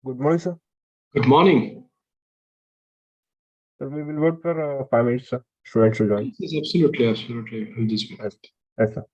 Good morning, sir. Good morning. Sir, we will wait for 5 minutes, sir. Students will join. Yes, yes, absolutely, absolutely. I'll just Yes, yes, sir.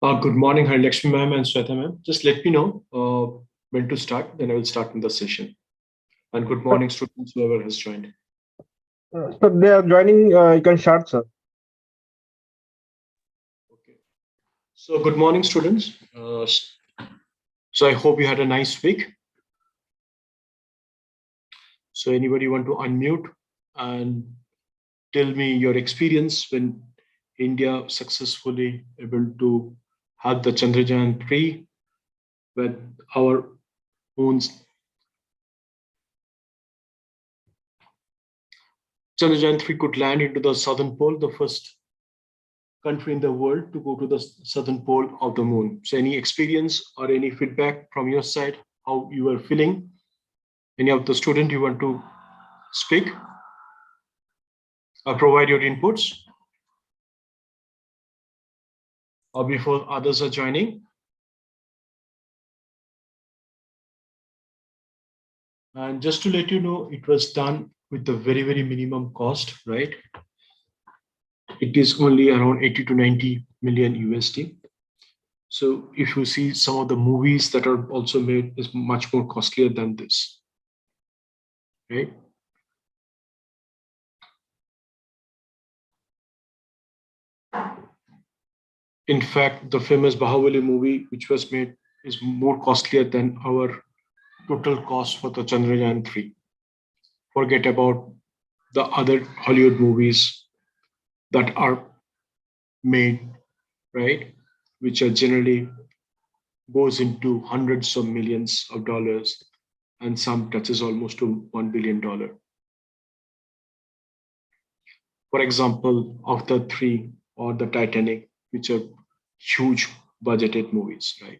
Good morning, Hari Lakshmi ma'am and Sweta ma'am. Just let me know when to start, then I will start in the session. And good morning, students, whoever has joined. So they are joining. You can start, sir. Okay. So, good morning, students. So, I hope you had a nice week. So, anybody want to unmute and tell me your experience when India successfully able to have the Chandrayaan 3 with our own Chandrayaan 3 could land into the southern pole, the first country in the world to go to the southern pole of the moon. So, any experience or any feedback from your side, how you are feeling? Any of the student you want to speak or provide your inputs, or before others are joining? And just to let you know, it was done with a very, very minimum cost, right? It is only around 80 to 90 million USD. So if you see some of the movies that are also made is much more costlier than this, right? In fact, the famous Bahubali movie, which was made, is more costlier than our total cost for the Chandrayaan 3. Forget about the other Hollywood movies that are made, right? Which are generally goes into hundreds of millions of dollars, and some touches almost to $1 billion. For example, of the three or the Titanic, which are huge budgeted movies, right?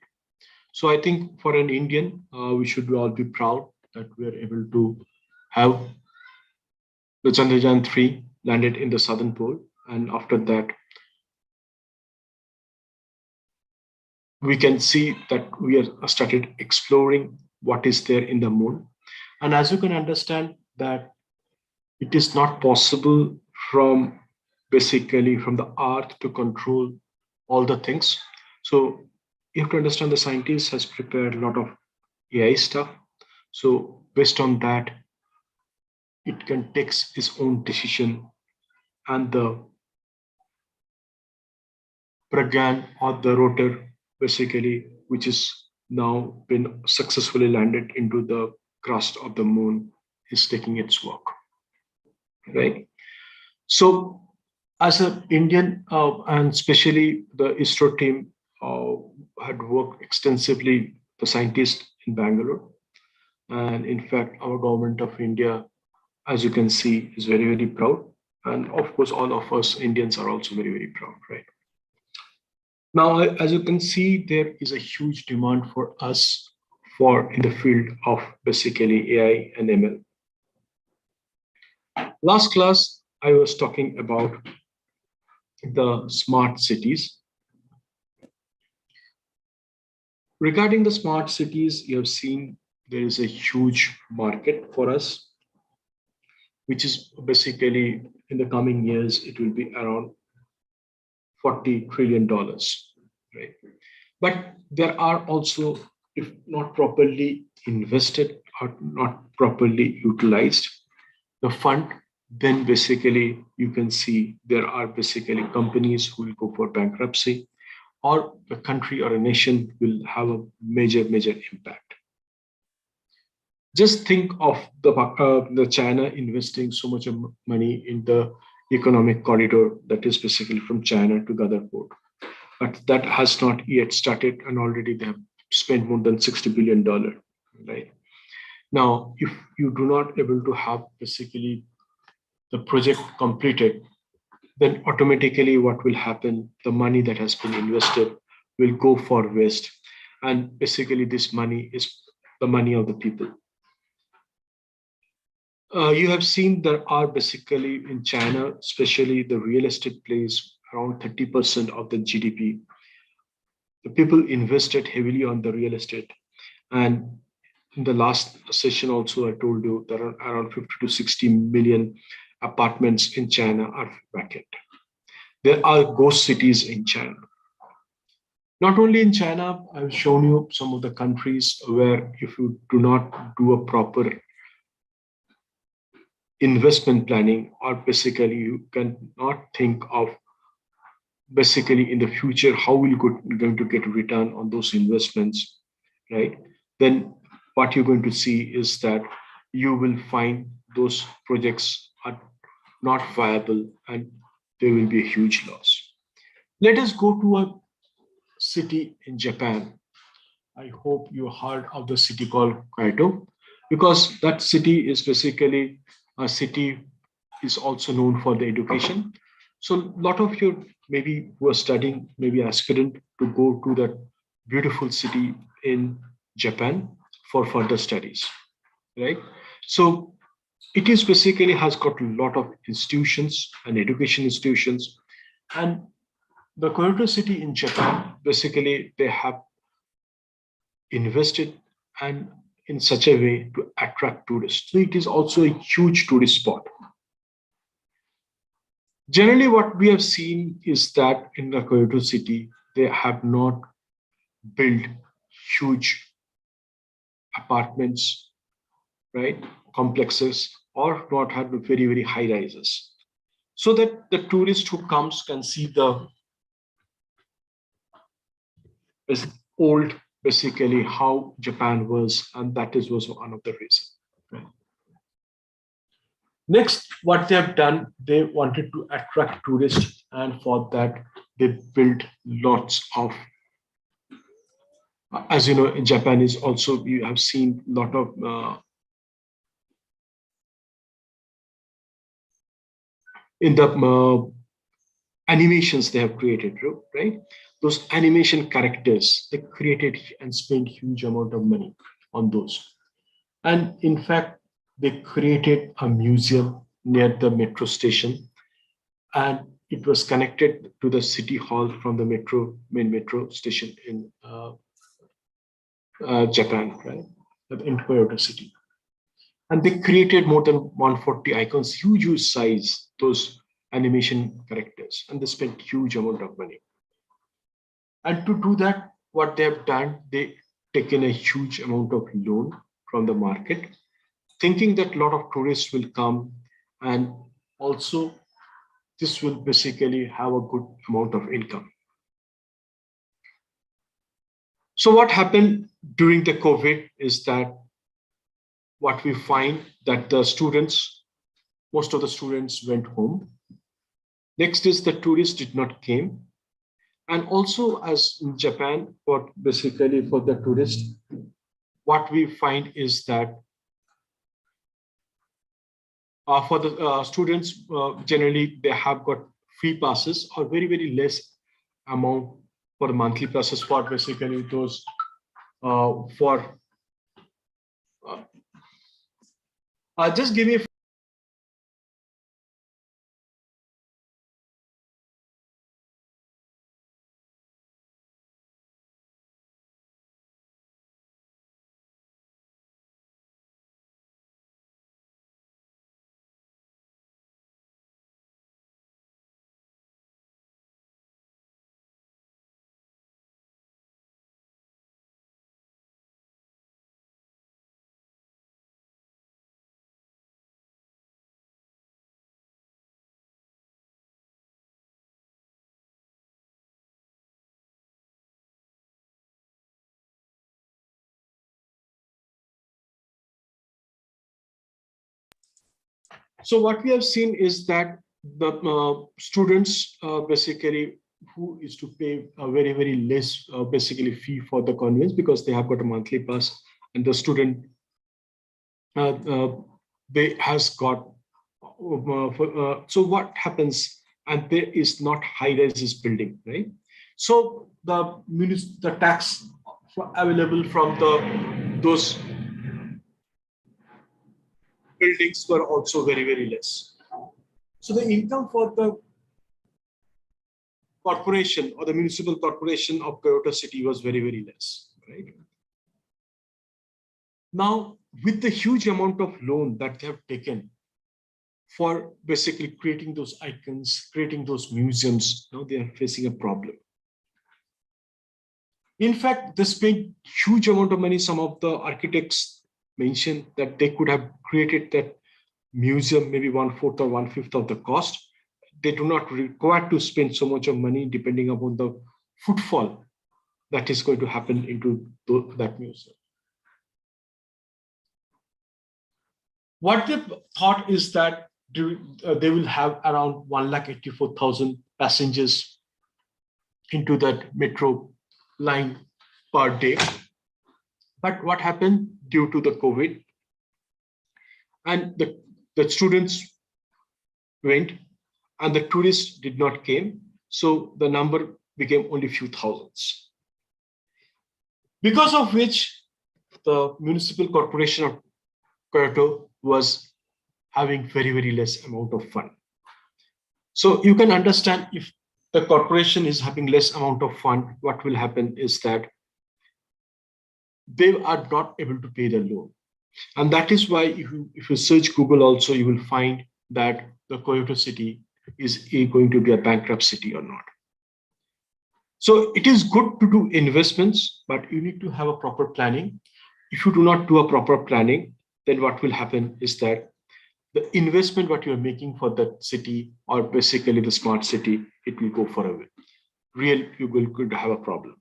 So I think for an Indian, we should all be proud that we are able to have the Chandrayaan 3 landed in the southern pole. And after that, we can see that we are started exploring what is there in the moon. And as you can understand that it is not possible from basically from the earth to control all the things. So you have to understand the scientist has prepared a lot of AI stuff. So based on that, it can take its own decision, and the Pragyan or the rotor, basically, which is now been successfully landed into the crust of the moon, is taking its work, right? So, as an Indian, and especially the ISRO team, uh, had worked extensively, the scientists in Bangalore. And in fact, our government of India, as you can see, is very, very proud. And of course, all of us Indians are also very, very proud, right? Now, as you can see, there is a huge demand for us for in the field of basically AI and ML. Last class, I was talking about the smart cities. Regarding the smart cities, you have seen there is a huge market for us, which is basically in the coming years, it will be around $40 trillion, right? But there are also, if not properly invested or not properly utilized, the fund, then basically you can see there are basically companies who will go for bankruptcy, or a country or a nation will have a major, major impact. Just think of the China investing so much money in the economic corridor that is basically from China to Gadarport, but that has not yet started, and already they have spent more than $60 billion, right? Now, if you do not able to have basically the project completed, then automatically what will happen, the money that has been invested will go for waste, and basically this money is the money of the people. You have seen there are basically in China, especially the real estate plays around 30% of the GDP. The people invested heavily on the real estate. And in the last session also, I told you there are around 50 to 60 million apartments in China are vacant. There are ghost cities in China. Not only in China, I've shown you some of the countries where if you do not do a proper investment planning, or basically you cannot think of basically in the future how will you going to get a return on those investments, right? Then what you're going to see is that you will find those projects are not viable and there will be a huge loss. Let us go to a city in Japan. I hope you heard of the city called Kyoto, because that city is basically a city is also known for the education. So a lot of you maybe who are studying, maybe aspirant to go to that beautiful city in Japan for further studies, right? So it is basically has got a lot of institutions and education institutions, and the Kyoto city in Japan basically they have invested and in such a way to attract tourists. So it is also a huge tourist spot. Generally, what we have seen is that in the Kyoto city, they have not built huge apartments, right, complexes, or not had very, very high rises. So that the tourist who comes can see the old, basically how Japan was, and that is was one of the reasons. Right? Next, what they have done, they wanted to attract tourists, and for that, they built lots of. As you know, in Japan is also you have seen a lot of in the animations they have created, right? Those animation characters they created and spent huge amount of money on those, and in fact, they created a museum near the metro station, and it was connected to the city hall from the main metro station in Japan, right? In Kyoto City. And they created more than 140 icons, huge, huge size, those animation characters, and they spent huge amount of money. And to do that, what they have done, they taken a huge amount of loan from the market, thinking that a lot of tourists will come, and also this will basically have a good amount of income. So what happened during the COVID is that what we find that the students, most of the students went home. Next is the tourists did not came. And also as in Japan, what basically for the tourist, what we find is that for the students, generally they have got free passes or very, very less amount for the monthly passes for basically those for just give me a. So what we have seen is that the students basically who is to pay a very very less basically fee for the conveyance because they have got a monthly pass, and the student uh, uh, they has got so what happens, and there is not high rises building, right? So the tax available from the those buildings were also very very less. So the income for the corporation or the municipal corporation of Kyoto City was very, very less, right? Now, with the huge amount of loan that they have taken for basically creating those icons, creating those museums, now they are facing a problem. In fact, they spent huge amount of money. Some of the architects mentioned that they could have created that museum maybe 1/4 or 1/5 of the cost. They do not require to spend so much of money depending upon the footfall that is going to happen into that museum. What they thought is that they will have around 184,000 passengers into that metro line per day. But what happened due to the COVID, and the students went and the tourists did not came, so the number became only few thousands. Because of which the municipal corporation of Kyoto was having very, very less amount of fund. So you can understand, if the corporation is having less amount of fund, what will happen is that they are not able to pay the loan. And that is why if you search Google also, you will find that the Kyoto city is going to be a bankrupt city or not. So it is good to do investments, but you need to have a proper planning. If you do not do a proper planning, then what will happen is that the investment what you are making for that city, or basically the smart city, it will go for a you will could have a problem.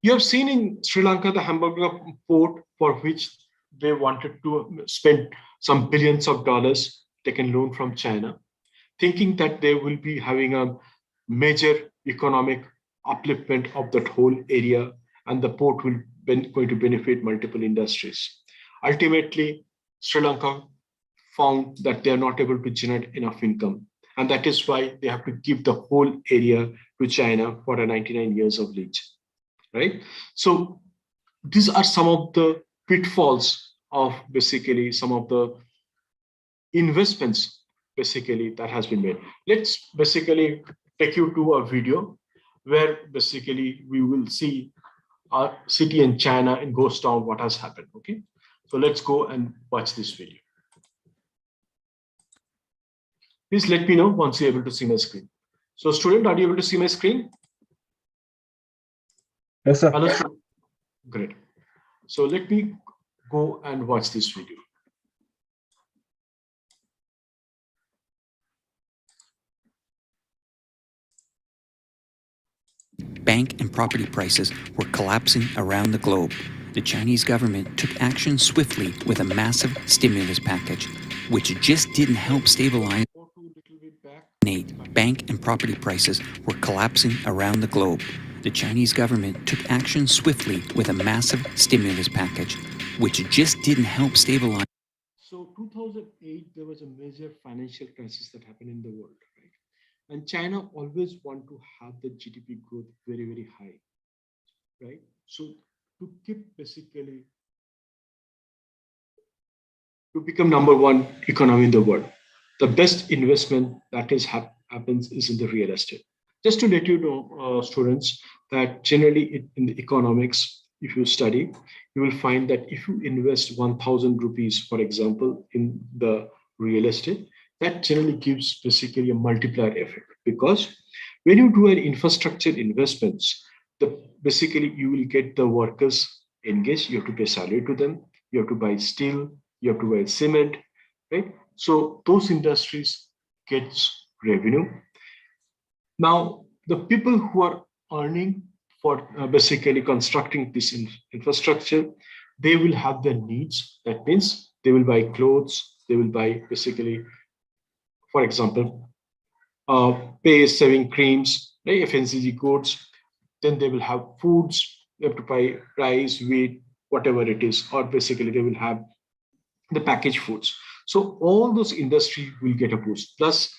You have seen in Sri Lanka the hamburger port, for which they wanted to spend some billions of dollars, taken loan from China, thinking that they will be having a major economic upliftment of that whole area, and the port will be going to benefit multiple industries. Ultimately, Sri Lanka found that they are not able to generate enough income, and that is why they have to give the whole area to China for a 99 years of lease, right? So these are some of the pitfalls of basically some of the investments basically that has been made. Let's basically take you to a video where basically we will see our city in China in ghost town, what has happened. Okay, so let's go and watch this video. Please let me know once you're able to see my screen. So student, are you able to see my screen? Yes, sir. Hello, student. Great. So let me go and watch this video. Bank and property prices were collapsing around the globe. The Chinese government took action swiftly with a massive stimulus package, which just didn't help stabilize. Bank and property prices were collapsing around the globe. The Chinese government took action swiftly with a massive stimulus package, which just didn't help stabilize. So 2008, there was a major financial crisis that happened in the world, right? And China always want to have the GDP growth very, very high, right? So to keep basically to become number one economy in the world, the best investment that is happens is in the real estate. Just to let you know, students, that generally in the economics, if you study, you will find that if you invest 1,000 rupees, for example, in the real estate, that generally gives basically a multiplier effect, because when you do an infrastructure investments, basically you will get the workers engaged. You have to pay salary to them. You have to buy steel. You have to buy cement, right? So those industries gets revenue. Now, the people who are earning for basically constructing this infrastructure, they will have their needs. That means they will buy clothes, they will buy basically, for example, paste saving creams, right, FMCG goods. Then they will have foods. They have to buy rice, wheat, whatever it is, or basically they will have the packaged foods. So all those industry will get a boost. Plus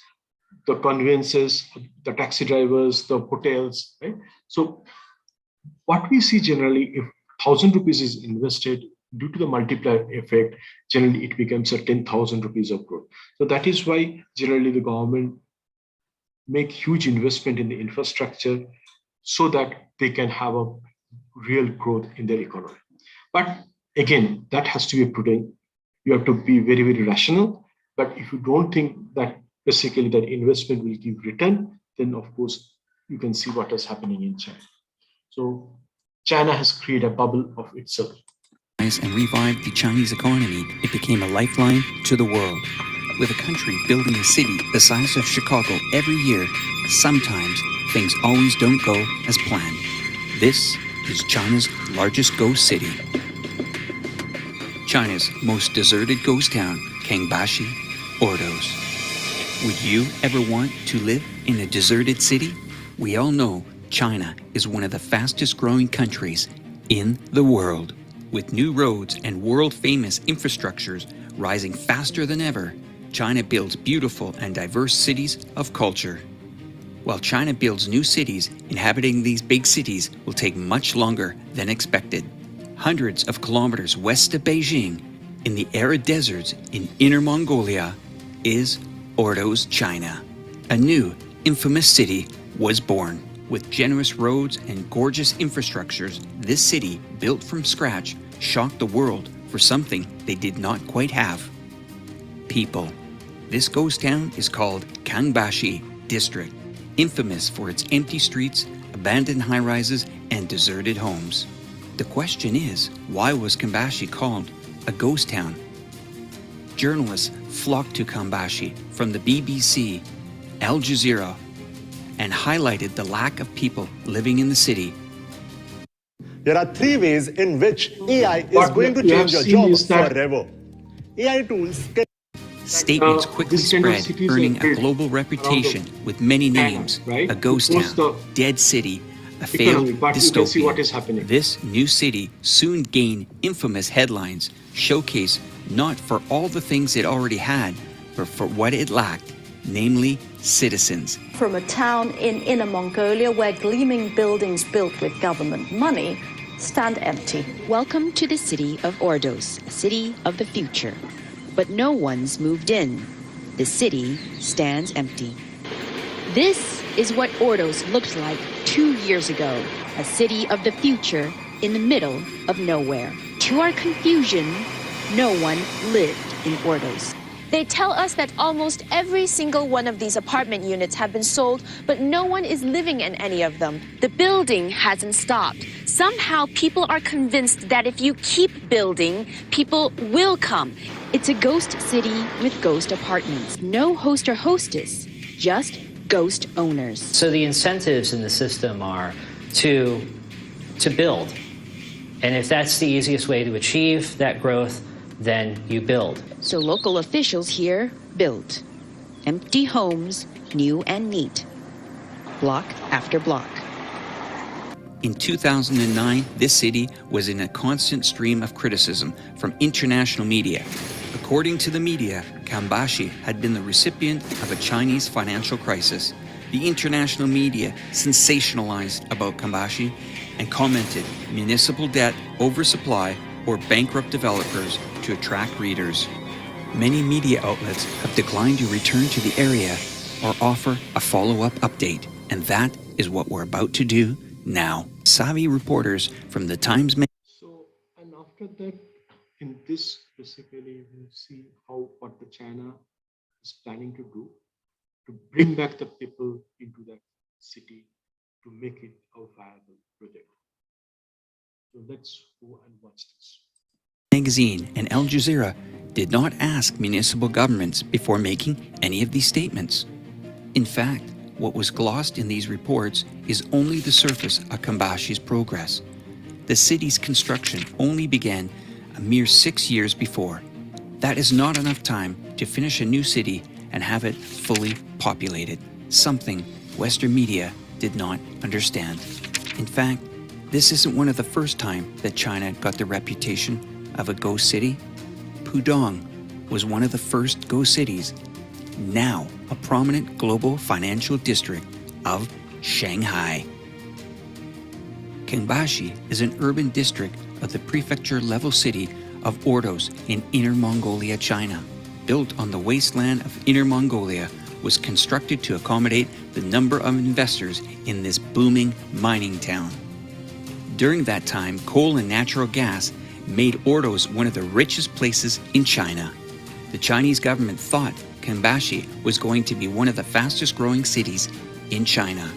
the conveyances, the taxi drivers, the hotels, right? So what we see generally, if 1,000 rupees is invested, due to the multiplier effect, generally it becomes a 10,000 rupees of growth. So that is why generally the government make huge investment in the infrastructure so that they can have a real growth in their economy. But again, that has to be prudent. You have to be very, very rational. But if you don't think that basically that investment will give return, then of course you can see what is happening in China. So China has created a bubble of itself. And revived the Chinese economy, it became a lifeline to the world. With a country building a city the size of Chicago every year, sometimes things always don't go as planned. This is China's largest ghost city. China's most deserted ghost town, Kangbashi, Ordos. Would you ever want to live in a deserted city? We all know China is one of the fastest growing countries in the world. With new roads and world-famous infrastructures rising faster than ever, China builds beautiful and diverse cities of culture. While China builds new cities, inhabiting these big cities will take much longer than expected. Hundreds of kilometers west of Beijing, in the arid deserts in Inner Mongolia, is Ordos, China. A new, infamous city was born. With generous roads and gorgeous infrastructures, this city, built from scratch, shocked the world for something they did not quite have: people. This ghost town is called Kangbashi District, infamous for its empty streets, abandoned high-rises, and deserted homes. The question is, why was Kangbashi called a ghost town? Journalists flocked to Kangbashi from the BBC, Al Jazeera, and highlighted the lack of people living in the city. There are three ways in which AI is going to change your job forever. AI tools can... Statements quickly spread, earning a global reputation with many names: a ghost town, dead city, a failed dystopia. This new city soon gained infamous headlines, showcased not for all the things it already had, but for what it lacked, namely citizens. From a town in Inner Mongolia where gleaming buildings built with government money stand empty. Welcome to the city of Ordos, a city of the future. But no one's moved in. The city stands empty. This is what Ordos looked like 2 years ago, a city of the future in the middle of nowhere. To our confusion, no one lived in Ordos. They tell us that almost every single one of these apartment units have been sold, but no one is living in any of them. The building hasn't stopped. Somehow people are convinced that if you keep building, people will come. It's a ghost city with ghost apartments. No host or hostess, just ghost owners. So the incentives in the system are to build. And if that's the easiest way to achieve that growth, then you build. So local officials here built. Empty homes, new and neat. Block after block. In 2009, this city was in a constant stream of criticism from international media. According to the media, Kangbashi had been the recipient of a Chinese financial crisis. The international media sensationalized about Kangbashi and commented municipal debt, oversupply, or bankrupt developers to attract readers. Many media outlets have declined to return to the area or offer a follow-up update, and that is what we're about to do now. Savvy reporters from the Times. So, and after that, in this basically, we see what the China is planning to do to bring back the people into that city to make it a viable project. So let's go and watch this. Magazine and Al Jazeera did not ask municipal governments before making any of these statements. In fact, what was glossed in these reports is only the surface of Kambashi's progress. The city's construction only began a mere 6 years before. That is not enough time to finish a new city and have it fully populated, something Western media did not understand. In fact, this isn't one of the first time that China got the reputation of a ghost city. Pudong was one of the first ghost cities, now a prominent global financial district of Shanghai. Kangbashi is an urban district of the prefecture-level city of Ordos in Inner Mongolia, China. Built on the wasteland of Inner Mongolia, was constructed to accommodate the number of investors in this booming mining town. During that time, coal and natural gas made Ordos one of the richest places in China. The Chinese government thought Kangbashi was going to be one of the fastest growing cities in China.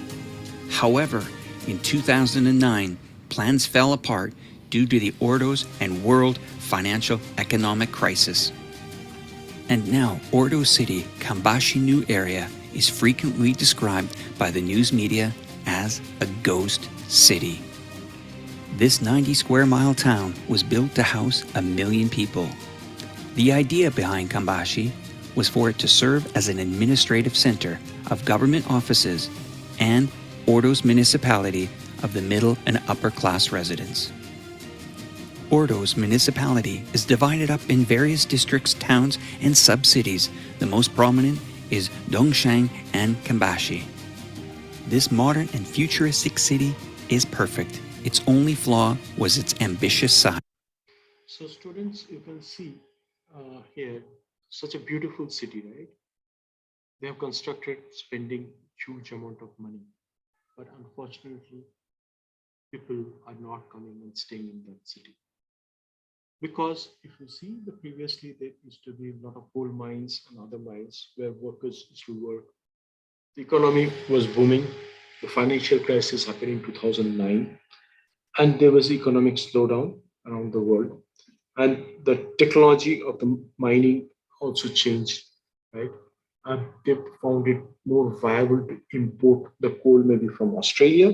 However, in 2009, plans fell apart due to the Ordos and world financial economic crisis. And now, Ordo City, Kambashi New Area, is frequently described by the news media as a ghost city. This 90 square mile town was built to house 1 million people. The idea behind Kambashi was for it to serve as an administrative center of government offices and Ordo's municipality of the middle and upper class residents. Ordo's municipality is divided up in various districts, towns, and sub-cities. The most prominent is Dongshan and Kambashi. This modern and futuristic city is perfect. Its only flaw was its ambitious size. So students, you can see here, such a beautiful city, right? They have constructed spending huge amount of money, but unfortunately, people are not coming and staying in that city. Because if you see previously, there used to be a lot of coal mines and other mines where workers used to work. The economy was booming. The financial crisis happened in 2009, and there was economic slowdown around the world. And the technology of the mining also changed, right? And they found it more viable to import the coal maybe from Australia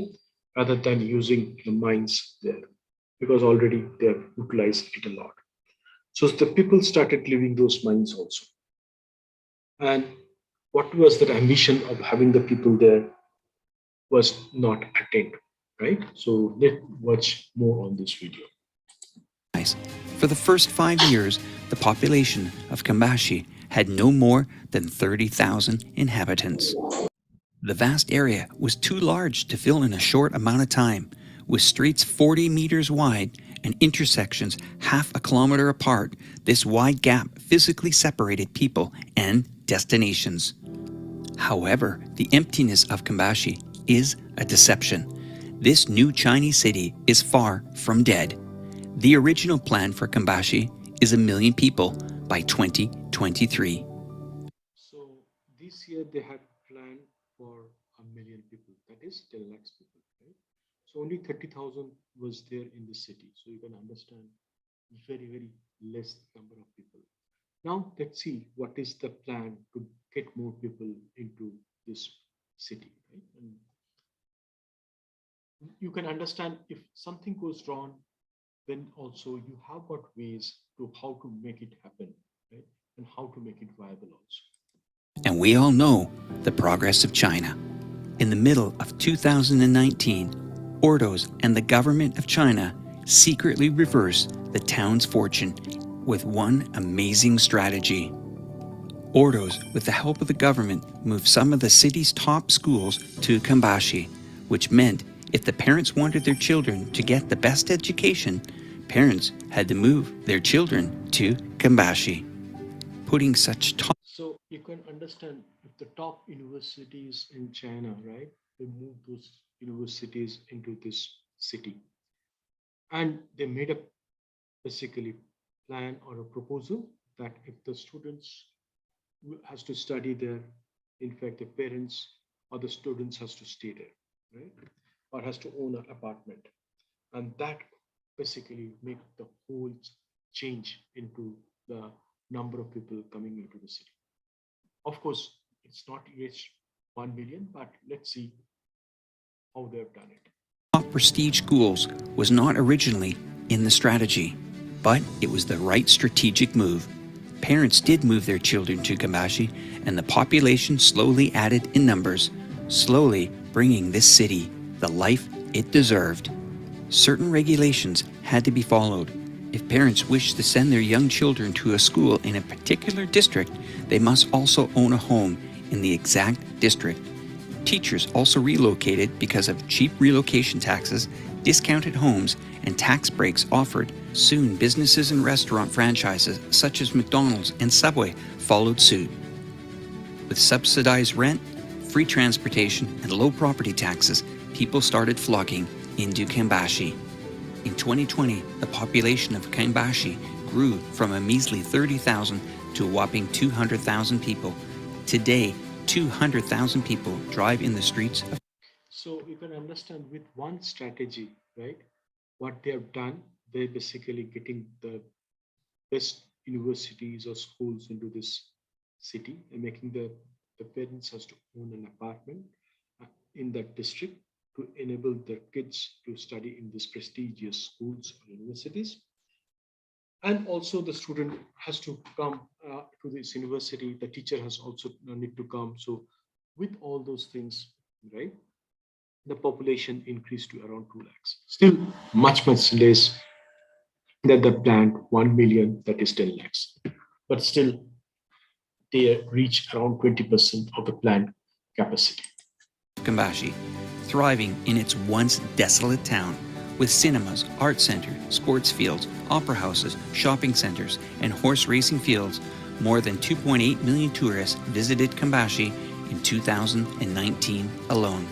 rather than using the mines there, because already they have utilized it a lot. So the people started leaving those mines also. And what was that ambition of having the people there was not attained, right? So let's watch more on this video. For the first 5 years, the population of Kambashi had no more than 30,000 inhabitants. The vast area was too large to fill in a short amount of time, with streets 40 meters wide and intersections half a kilometer apart. This wide gap physically separated people and destinations. However, the emptiness of Kambashi is a deception. This new Chinese city is far from dead. The original plan for Kambashi is 1 million people by 2023. So this year they had planned for 1 million people, that is 10 lakhs people, right? So only 30,000 was there in the city. So you can understand very, very less number of people. Now let's see what is the plan to get more people into this city, right? And you can understand if something goes wrong, then also you have got ways to how to make it happen, right? And how to make it viable also. And we all know the progress of China. In the middle of 2019, Ordos and the government of China secretly reversed the town's fortune with one amazing strategy. Ordos, with the help of the government, moved some of the city's top schools to Kambashi, which meant if the parents wanted their children to get the best education, parents had to move their children to Kambashi. Putting such top... So you can understand if the top universities in China, right, they moved those universities into this city. And they made a basically plan or a proposal that if the students has to study there, in fact, the parents or the students has to stay there, right? Or has to own an apartment. And that basically make the whole change into the number of people coming into the city. Of course, it's not yet 1 million, but let's see how they've done it. Top prestige schools was not originally in the strategy, but it was the right strategic move. Parents did move their children to Kambashi, and the population slowly added in numbers, slowly bringing this city the life it deserved. Certain regulations had to be followed. If parents wished to send their young children to a school in a particular district, they must also own a home in the exact district. Teachers also relocated because of cheap relocation taxes, discounted homes, and tax breaks offered. Soon, businesses and restaurant franchises such as McDonald's and Subway followed suit. With subsidized rent, free transportation, and low property taxes, people started flocking into Kambashi. In 2020, the population of Kambashi grew from a measly 30,000 to a whopping 200,000 people. Today, 200,000 people drive in the streets of... So you can understand with one strategy, right? What they have done, they're basically getting the best universities or schools into this city and making the parents has to own an apartment in that district to enable their kids to study in these prestigious schools or universities. And also the student has to come to this university, the teacher has also need to come. So with all those things, right, the population increased to around 2 lakhs, still much less than the planned 1 million, that is 10 lakhs, but still they reach around 20% of the planned capacity. Kambashi, thriving in its once desolate town, with cinemas, art center, sports fields, opera houses, shopping centers, and horse racing fields, more than 2.8 million tourists visited Kambashi in 2019 alone.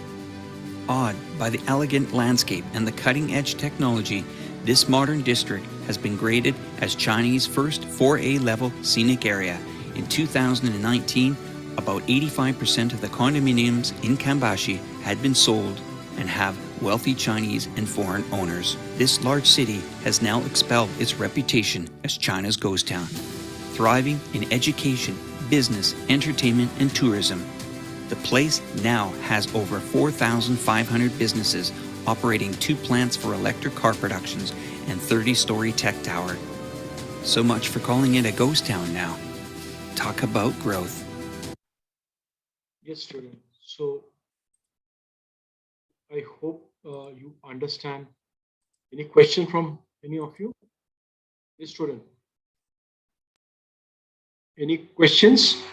Awed by the elegant landscape and the cutting-edge technology, this modern district has been graded as China's first 4A level scenic area. In 2019, about 85% of the condominiums in Kambashi had been sold and have wealthy Chinese and foreign owners. This large city has now expelled its reputation as China's ghost town, thriving in education, business, entertainment, and tourism. The place now has over 4,500 businesses operating 2 plants for electric car productions and 30-story tech tower. So much for calling it a ghost town now. Talk about growth. Yes, student. So I hope you understand. Any question from any of you? Yes, student. Any questions?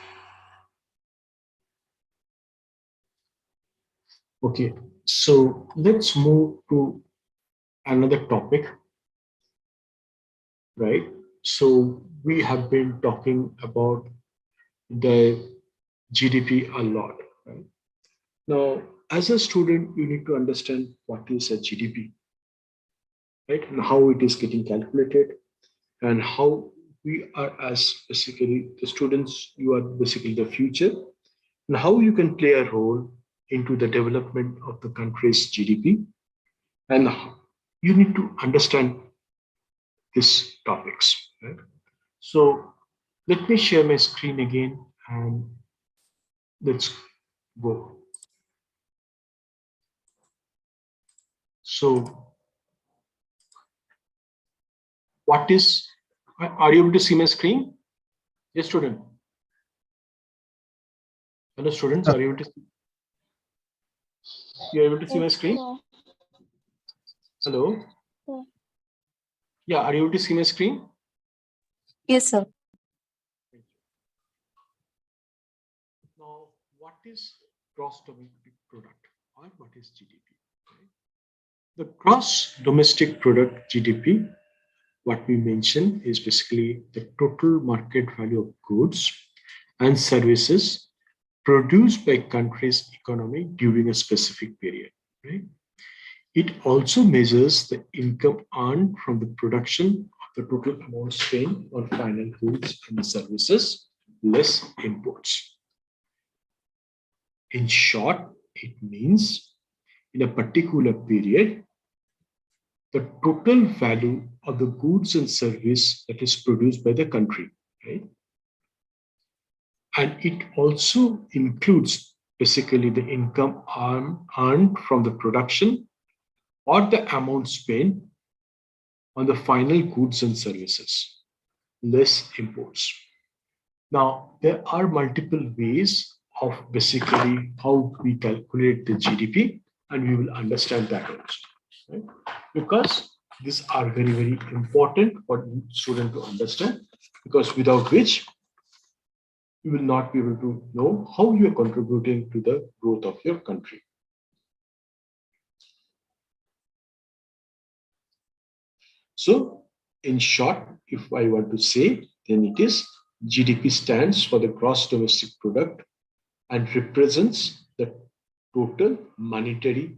Okay, so let's move to another topic, right? So we have been talking about the GDP a lot, right? Now, as a student, you need to understand what is a GDP, right? And how it is getting calculated, and how we are, as basically the students, you are basically the future, and how you can play a role into the development of the country's GDP. And you need to understand these topics, right? So let me share my screen again and let's go. So what is, are you able to see my screen? Yes, student. Hello, students, are you able to see? You are able to see my screen? Hello? Yeah, are you able to see my screen? Yes, sir. Now, what is gross domestic product or what is GDP? Right? The gross domestic product, GDP, what we mentioned is basically the total market value of goods and services produced by country's economy during a specific period, right? It also measures the income earned from the production of the total amount spent on final goods and services, less imports. In short, it means in a particular period, the total value of the goods and service that is produced by the country, right? And it also includes basically the income earned from the production or the amount spent on the final goods and services, less imports. Now, there are multiple ways of basically how we calculate the GDP, and we will understand that also, right? Because these are very important for student to understand, because without which you will not be able to know how you are contributing to the growth of your country. So, in short, if I want to say, then it is GDP stands for the gross domestic product and represents the total monetary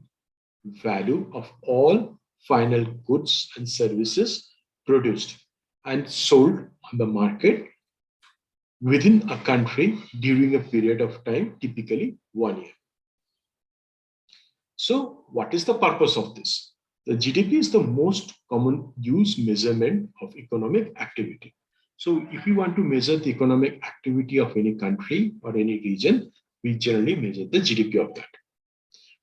value of all final goods and services produced and sold on the market within a country during a period of time, typically 1 year. So what is the purpose of this? The GDP is the most common use measurement of economic activity. So if you want to measure the economic activity of any country or any region, we generally measure the GDP of that.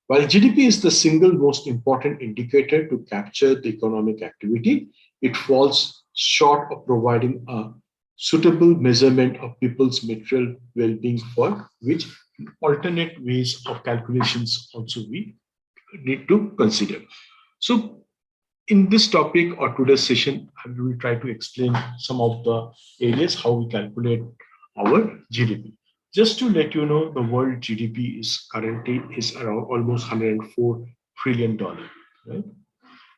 While GDP is the single most important indicator to capture the economic activity, it falls short of providing a suitable measurement of people's material well-being, for which alternate ways of calculations also we need to consider. So in this topic or today's session, I will try to explain some of the areas how we calculate our GDP. Just to let you know, the world GDP is currently around almost $104 trillion, right?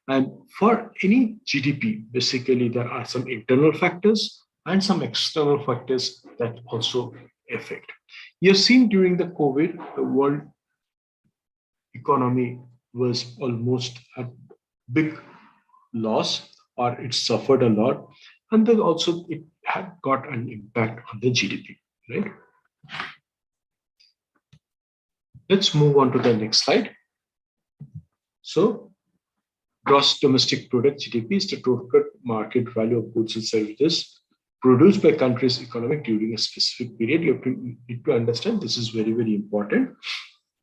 And for any GDP, basically there are some internal factors and some external factors that also affect. You have seen during the COVID, the world economy was almost a big loss, or it suffered a lot, and then also it had got an impact on the GDP, right? Let's move on to the next slide. So gross domestic product, GDP, is the total market value of goods and services produced by country's economy during a specific period. You have to need to understand this is very, very important.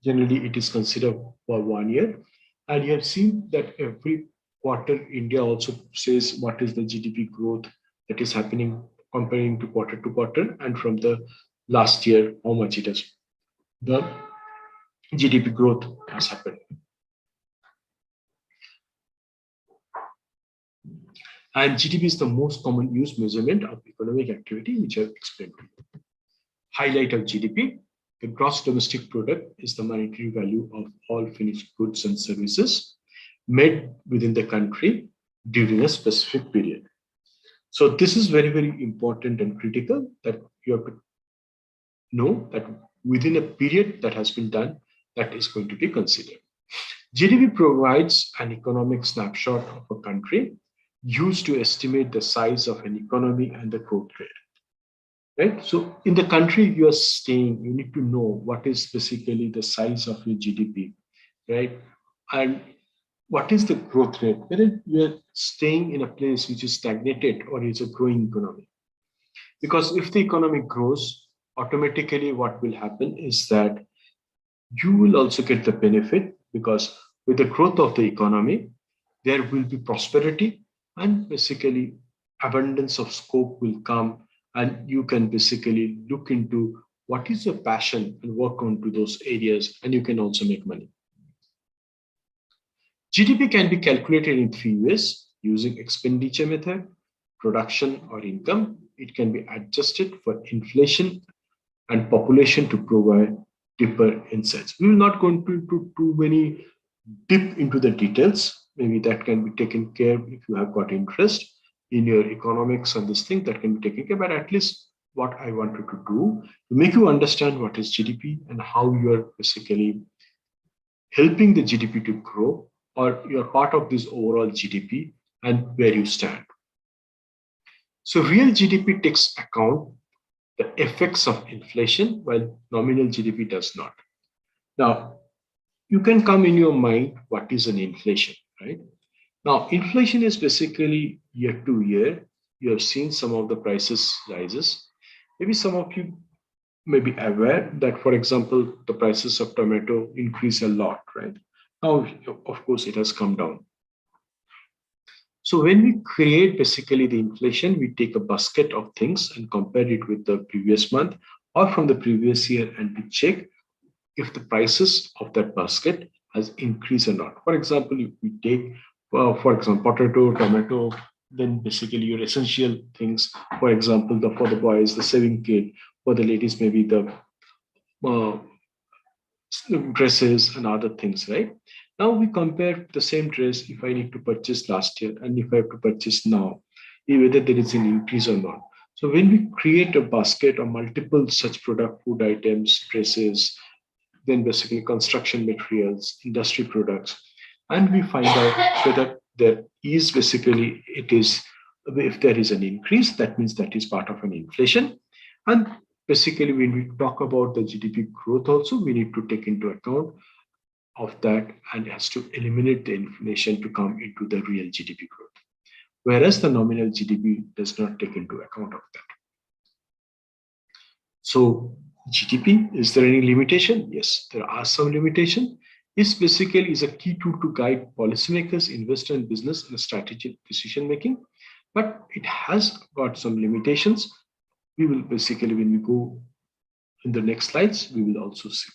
Generally, it is considered for 1 year. And you have seen that every quarter, India also says what is the GDP growth that is happening comparing to quarter, and from the last year, how much it is. The GDP growth has happened. And GDP is the most common used measurement of economic activity, which I've explained to you. Highlight of GDP. The gross domestic product is the monetary value of all finished goods and services made within the country during a specific period. So this is very, very important and critical that you have to know that within a period that has been done, that is going to be considered. GDP provides an economic snapshot of a country used to estimate the size of an economy and the growth rate. Right? So in the country you are staying, you need to know what is basically the size of your GDP, right? And what is the growth rate? Whether you are staying in a place which is stagnated or is a growing economy. Because if the economy grows, automatically what will happen is that you will also get the benefit, because with the growth of the economy, there will be prosperity and basically abundance of scope will come, and you can basically look into what is your passion and work on to those areas, and you can also make money. GDP can be calculated in 3 ways: using expenditure method, production, or income. It can be adjusted for inflation and population to provide deeper insights. We will not go into too many deep into the details. Maybe that can be taken care of if you have got interest in your economics and this thing, that can be taken care. But at least what I wanted to do to make you understand what is GDP and how you are basically helping the GDP to grow, or you are part of this overall GDP and where you stand. So real GDP takes account the effects of inflation, while nominal GDP does not. Now, you can come in your mind what is an inflation, right? Now, inflation is basically year to year. You have seen some of the prices rises. Maybe some of you may be aware that, for example, the prices of tomato increase a lot, right? Now, of course, it has come down. So when we create basically the inflation, we take a basket of things and compare it with the previous month or from the previous year, and we check if the prices of that basket has increased or not. For example, if we take, for example, potato, tomato, then basically your essential things, for example, for the boys, the saving kit, for the ladies, maybe the dresses and other things, right? Now we compare the same dress if I need to purchase last year and if I have to purchase now, whether there is an increase or not. So when we create a basket of multiple such product, food items, dresses, then basically construction materials, industry products, and we find out whether there is basically, it is, if there is an increase, that means that is part of an inflation. And basically when we talk about the GDP growth also, we need to take into account of that and has to eliminate the inflation to come into the real GDP growth. Whereas the nominal GDP does not take into account of that. So GDP, is there any limitation? Yes, there are some limitation. This basically is a key tool to guide policymakers, investors, and business in strategic decision making, but it has got some limitations. We will basically, when we go in the next slides, we will also see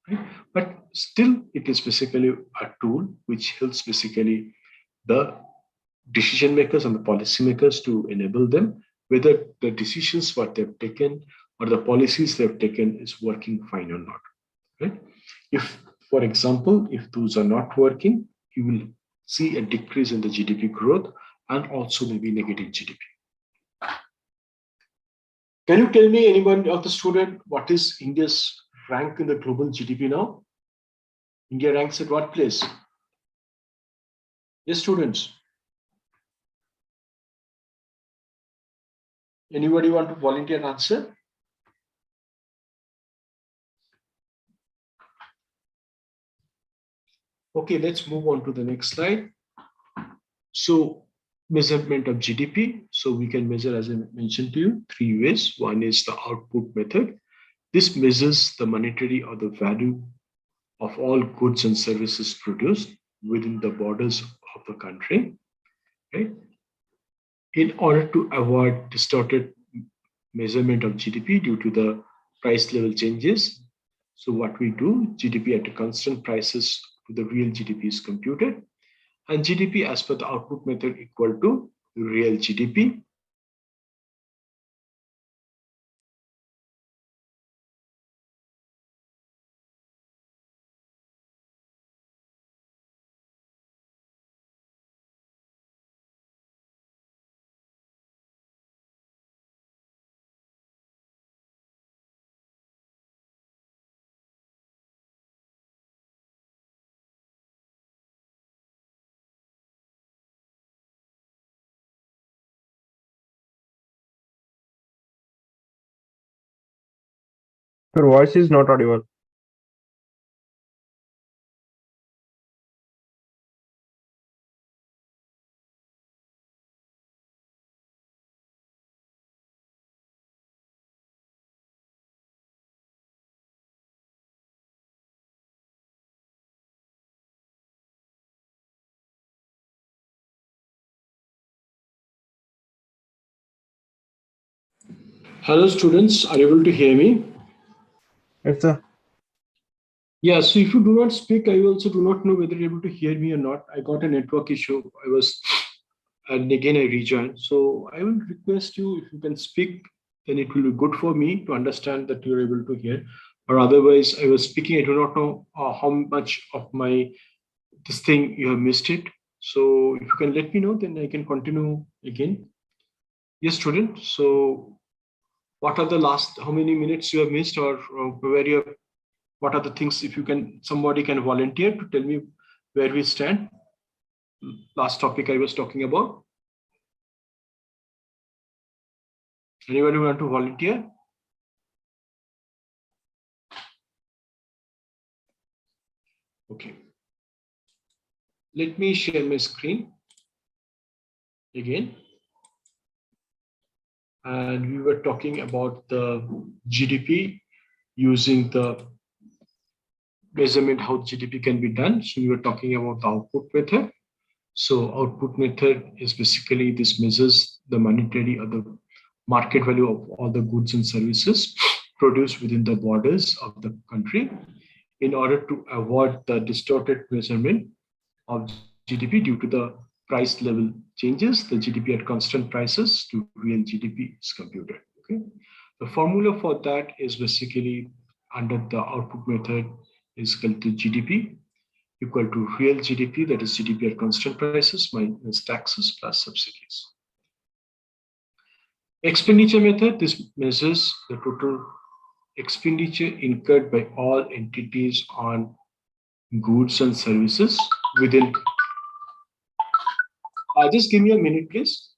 that. Right? But still, it is basically a tool which helps basically the decision makers and the policymakers to enable them whether the decisions what they've taken or the policies they've taken is working fine or not. Right? If, for example, if those are not working, you will see a decrease in the GDP growth and also maybe negative GDP. Can you tell me, anyone of the student, what is India's rank in the global GDP now? India ranks at what place? Yes, students. Anybody want to volunteer an answer? Okay, let's move on to the next slide. So measurement of GDP. So we can measure, as I mentioned to you, 3 ways. One is the output method. This measures the monetary or the value of all goods and services produced within the borders of the country. Right? In order to avoid distorted measurement of GDP due to the price level changes, so what we do, GDP at a constant prices to the real GDP is computed, and GDP as per the output method equal to real GDP. Your voice is not audible. Hello students, are you able to hear me? Yes, sir. Yeah, so if you do not speak, I also do not know whether you're able to hear me or not. I got a network issue. And again I rejoined. So I will request you, if you can speak, then it will be good for me to understand that you're able to hear. Or otherwise, I was speaking, I do not know how much of my this thing you have missed it. So if you can let me know, then I can continue again. Yes, student. So what are the last, how many minutes you have missed, or where you have, what are the things, if you can, somebody can volunteer to tell me where we stand? Last topic I was talking about. Anybody want to volunteer? Okay. Let me share my screen again. And we were talking about the GDP using the measurement, how GDP can be done. So we were talking about the output method. So output method is basically this measures the monetary or the market value of all the goods and services produced within the borders of the country in order to avoid the distorted measurement of GDP due to the price level changes. The GDP at constant prices to real GDP is computed. Okay, the formula for that is basically under the output method is equal to GDP equal to real GDP, that is GDP at constant prices minus taxes plus subsidies. Expenditure method, this measures the total expenditure incurred by all entities on goods and services within. Just give me a minute, please.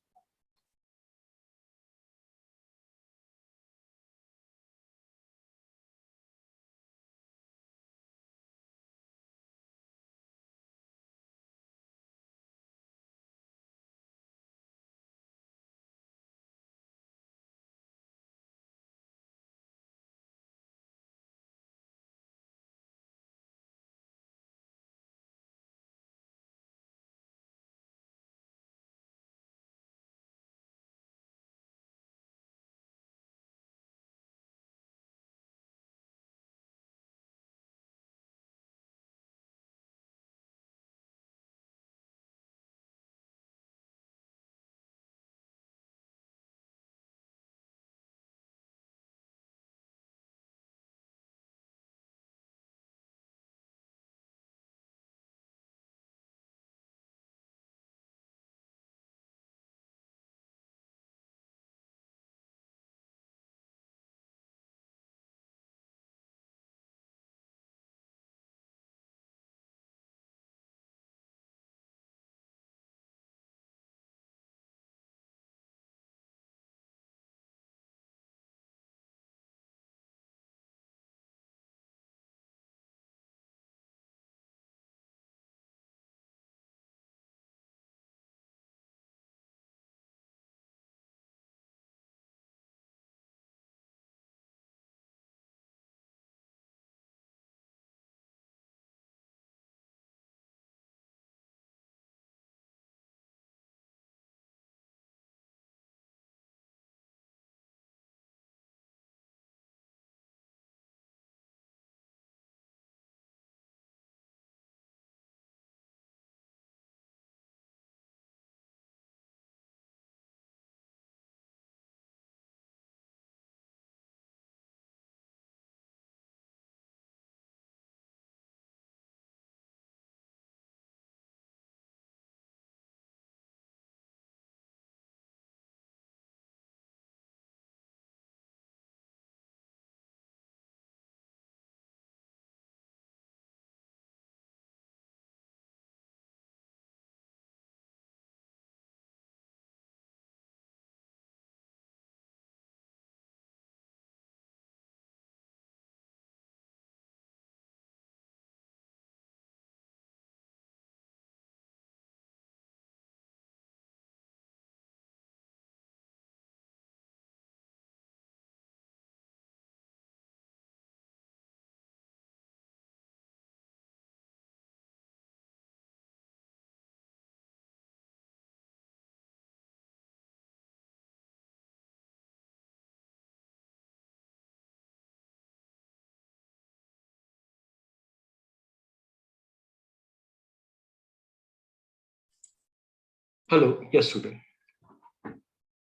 Hello, yes, student.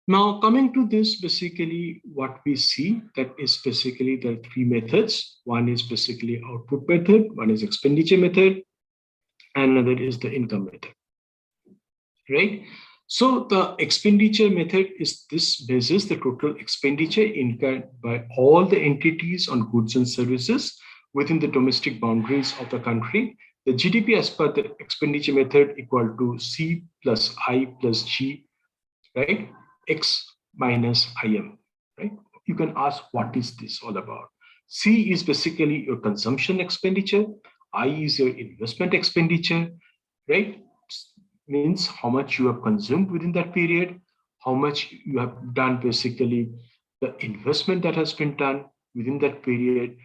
Now, coming to this, basically what we see that is basically there are three methods. One is basically output method, one is expenditure method, and another is the income method, right? So the expenditure method is this basis the total expenditure incurred by all the entities on goods and services within the domestic boundaries of the country. The GDP as per the expenditure method equal to C plus I plus G, right? X minus IM, right? You can ask what is this all about? C is basically your consumption expenditure. I is your investment expenditure, right? Means how much you have consumed within that period, how much you have done basically the investment that has been done within that period.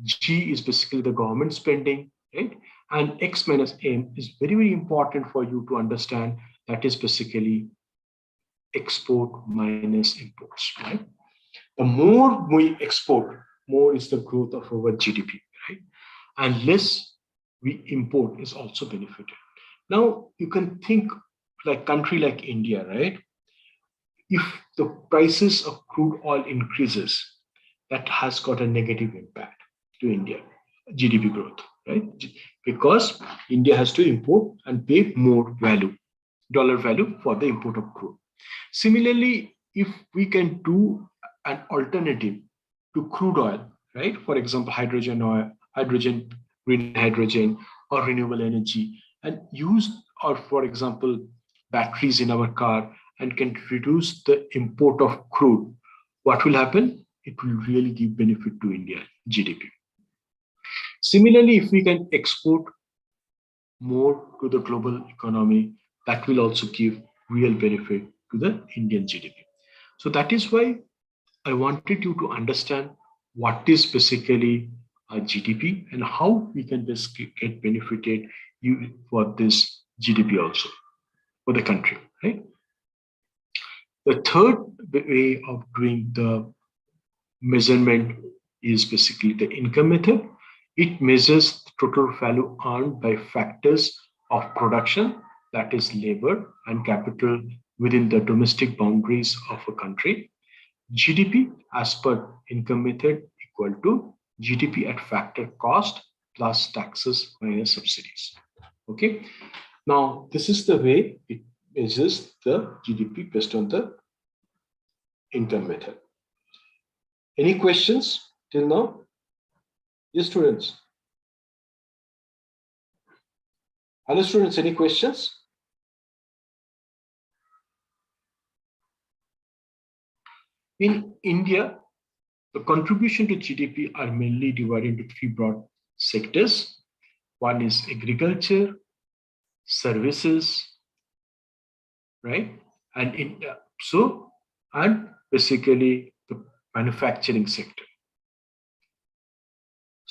G is basically the government spending, right? And X minus M is very, very important for you to understand. That is basically export minus imports, right? The more we export, more is the growth of our GDP, right? And less we import is also benefited. Now you can think like country like India, right? If the prices of crude oil increases, that has got a negative impact to India GDP growth, right? Because India has to import and pay more value, dollar value for the import of crude. Similarly, if we can do an alternative to crude oil, right? For example, hydrogen oil, hydrogen, green hydrogen, or renewable energy, and use, or for example, batteries in our car, and can reduce the import of crude, what will happen? It will really give benefit to India GDP. Similarly, if we can export more to the global economy, that will also give real benefit to the Indian GDP. So that is why I wanted you to understand what is basically a GDP and how we can basically get benefited for this GDP also for the country, right? The third way of doing the measurement is basically the income method. It measures the total value earned by factors of production, that is labor and capital within the domestic boundaries of a country. GDP as per income method equal to GDP at factor cost plus taxes minus subsidies. Okay. Now, this is the way it measures the GDP based on the income method. Any questions till now? Yes, students. Hello, students, any questions? In India, the contribution to GDP are mainly divided into three broad sectors. One is agriculture, services, right? And basically the manufacturing sector.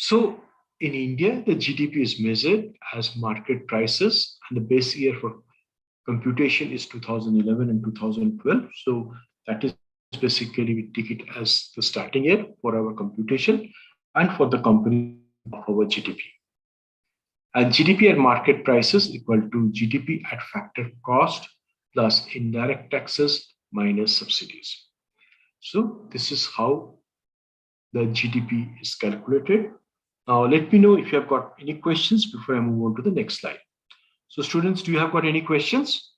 So in India, the GDP is measured as market prices, and the base year for computation is 2011 and 2012. So that is basically we take it as the starting year for our computation and for the company of our GDP. And GDP at market prices equal to GDP at factor cost plus indirect taxes minus subsidies. So this is how the GDP is calculated. Now let me know if you have got any questions before I move on to the next slide. So students, do you have got any questions?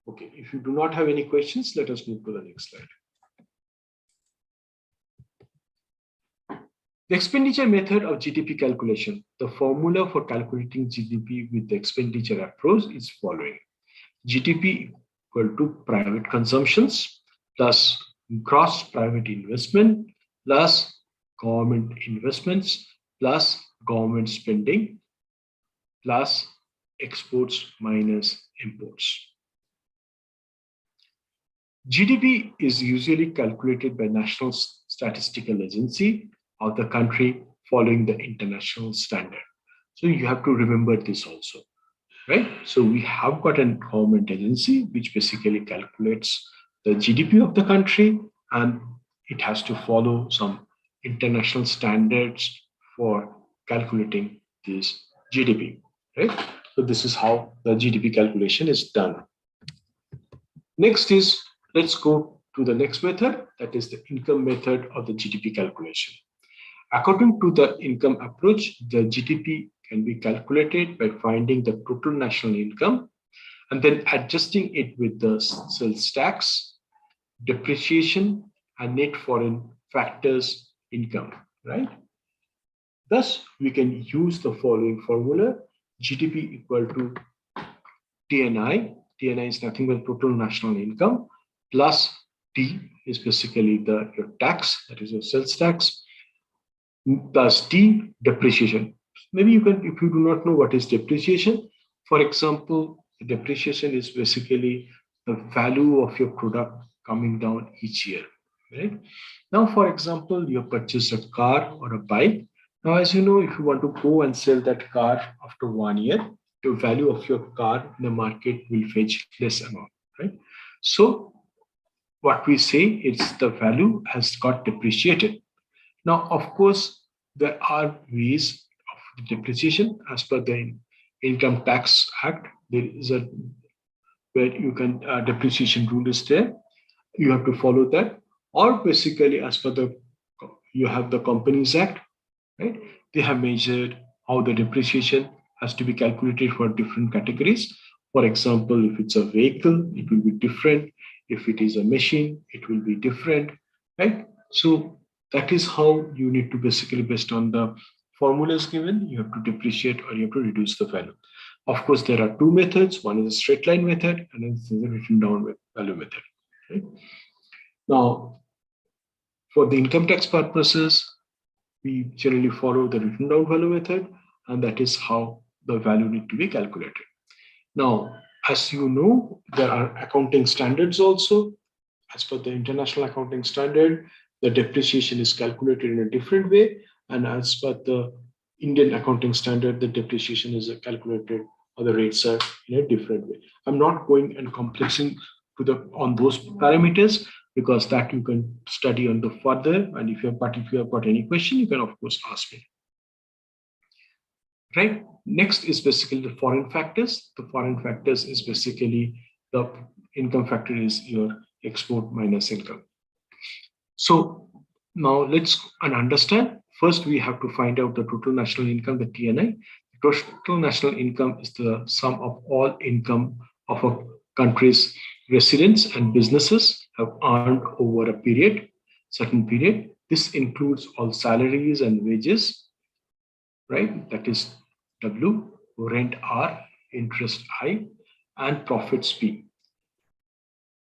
Okay, if you do not have any questions, let us move to the next slide. The expenditure method of GDP calculation. The formula for calculating GDP with the expenditure approach is following. GDP equal to private consumptions plus gross private investment plus government investments plus government spending plus exports minus imports. GDP is usually calculated by National Statistical Agency of the country following the international standard. So you have to remember this also, right? So we have got a government agency which basically calculates the GDP of the country, and it has to follow some international standards for calculating this GDP, right? So this is how the GDP calculation is done. Next is, let's go to the next method, that is the income method of the GDP calculation. According to the income approach, the GDP can be calculated by finding the total national income and then adjusting it with the sales tax, depreciation, and net foreign factors income, right? Thus, we can use the following formula: GDP equal to TNI. TNI is nothing but total national income plus T is basically your tax, that is your sales tax, plus T depreciation. Maybe you can, if you do not know what is depreciation, for example, depreciation is basically the value of your product coming down each year, right? Now, for example, you purchase a car or a bike. Now, as you know, if you want to go and sell that car after 1 year, the value of your car in the market will fetch less amount, right? So what we say is the value has got depreciated. Now, of course, there are ways of depreciation as per the Income Tax Act. There is a where you can depreciation rule is there. You have to follow that, or basically as per you have the Companies Act, right? They have measured how the depreciation has to be calculated for different categories. For example, if it's a vehicle, it will be different. If it is a machine, it will be different, right? So that is how you need to basically, based on the formulas given, you have to depreciate or you have to reduce the value. Of course, there are two methods. One is a straight line method and then is a written down value method. Right? Now, for the income tax purposes, we generally follow the written down value method, and that is how the value need to be calculated. Now, as you know, there are accounting standards also. As per the International Accounting Standard, the depreciation is calculated in a different way, and as per the Indian Accounting Standard, the depreciation is calculated or the rates are in a different way. I'm not going and complexing on those parameters because that you can study on the further. And if you have got any question, you can of course ask me. Right. Next is basically the foreign factors. The foreign factors is basically the income factor is your export minus income. So now let's understand. First, we have to find out the total national income, the TNI. The total national income is the sum of all income of a country's residents and businesses have earned over a certain period. This includes all salaries and wages, right? That is W, rent R, interest I, and profits P.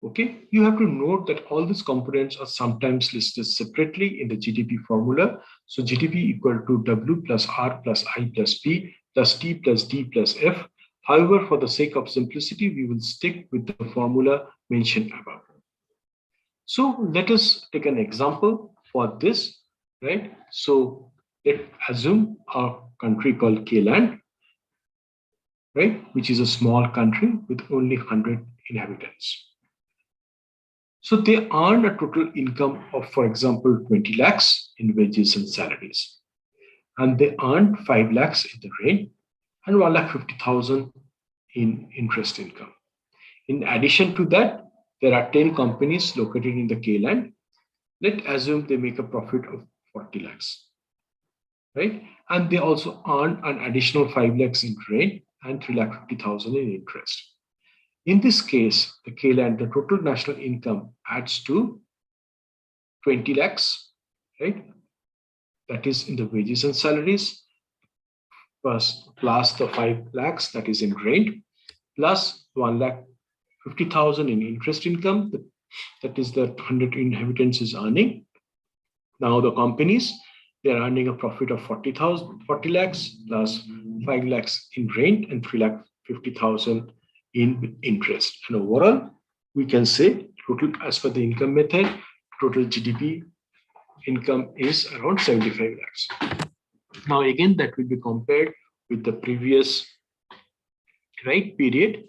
Okay, you have to note that all these components are sometimes listed separately in the GDP formula. So GDP equal to W plus R plus I plus P plus T plus D plus F. However, for the sake of simplicity, we will stick with the formula mentioned above. So let us take an example for this, right? So let's assume a country called K-Land, right? Which is a small country with only 100 inhabitants. So they earn a total income of, for example, 20 lakhs in wages and salaries. And they earn 5 lakhs in the rent and 1,50,000 in interest income. In addition to that, there are 10 companies located in the K-Land. Let's assume they make a profit of 40 lakhs, right? And they also earn an additional 5 lakhs in rent and 3,50,000 in interest. In this case, the K-Land, the total national income adds to 20 lakhs, right? That is in the wages and salaries, plus the 5 lakhs that is in rent, plus 1,50,000 in interest income, that is the 100 inhabitants is earning. Now the companies, they are earning a profit of 40 lakhs plus 5 lakhs in rent and 3,50,000 in interest. And overall, we can say total, as per the income method, total GDP income is around 75 lakhs. Now again, that will be compared with the previous period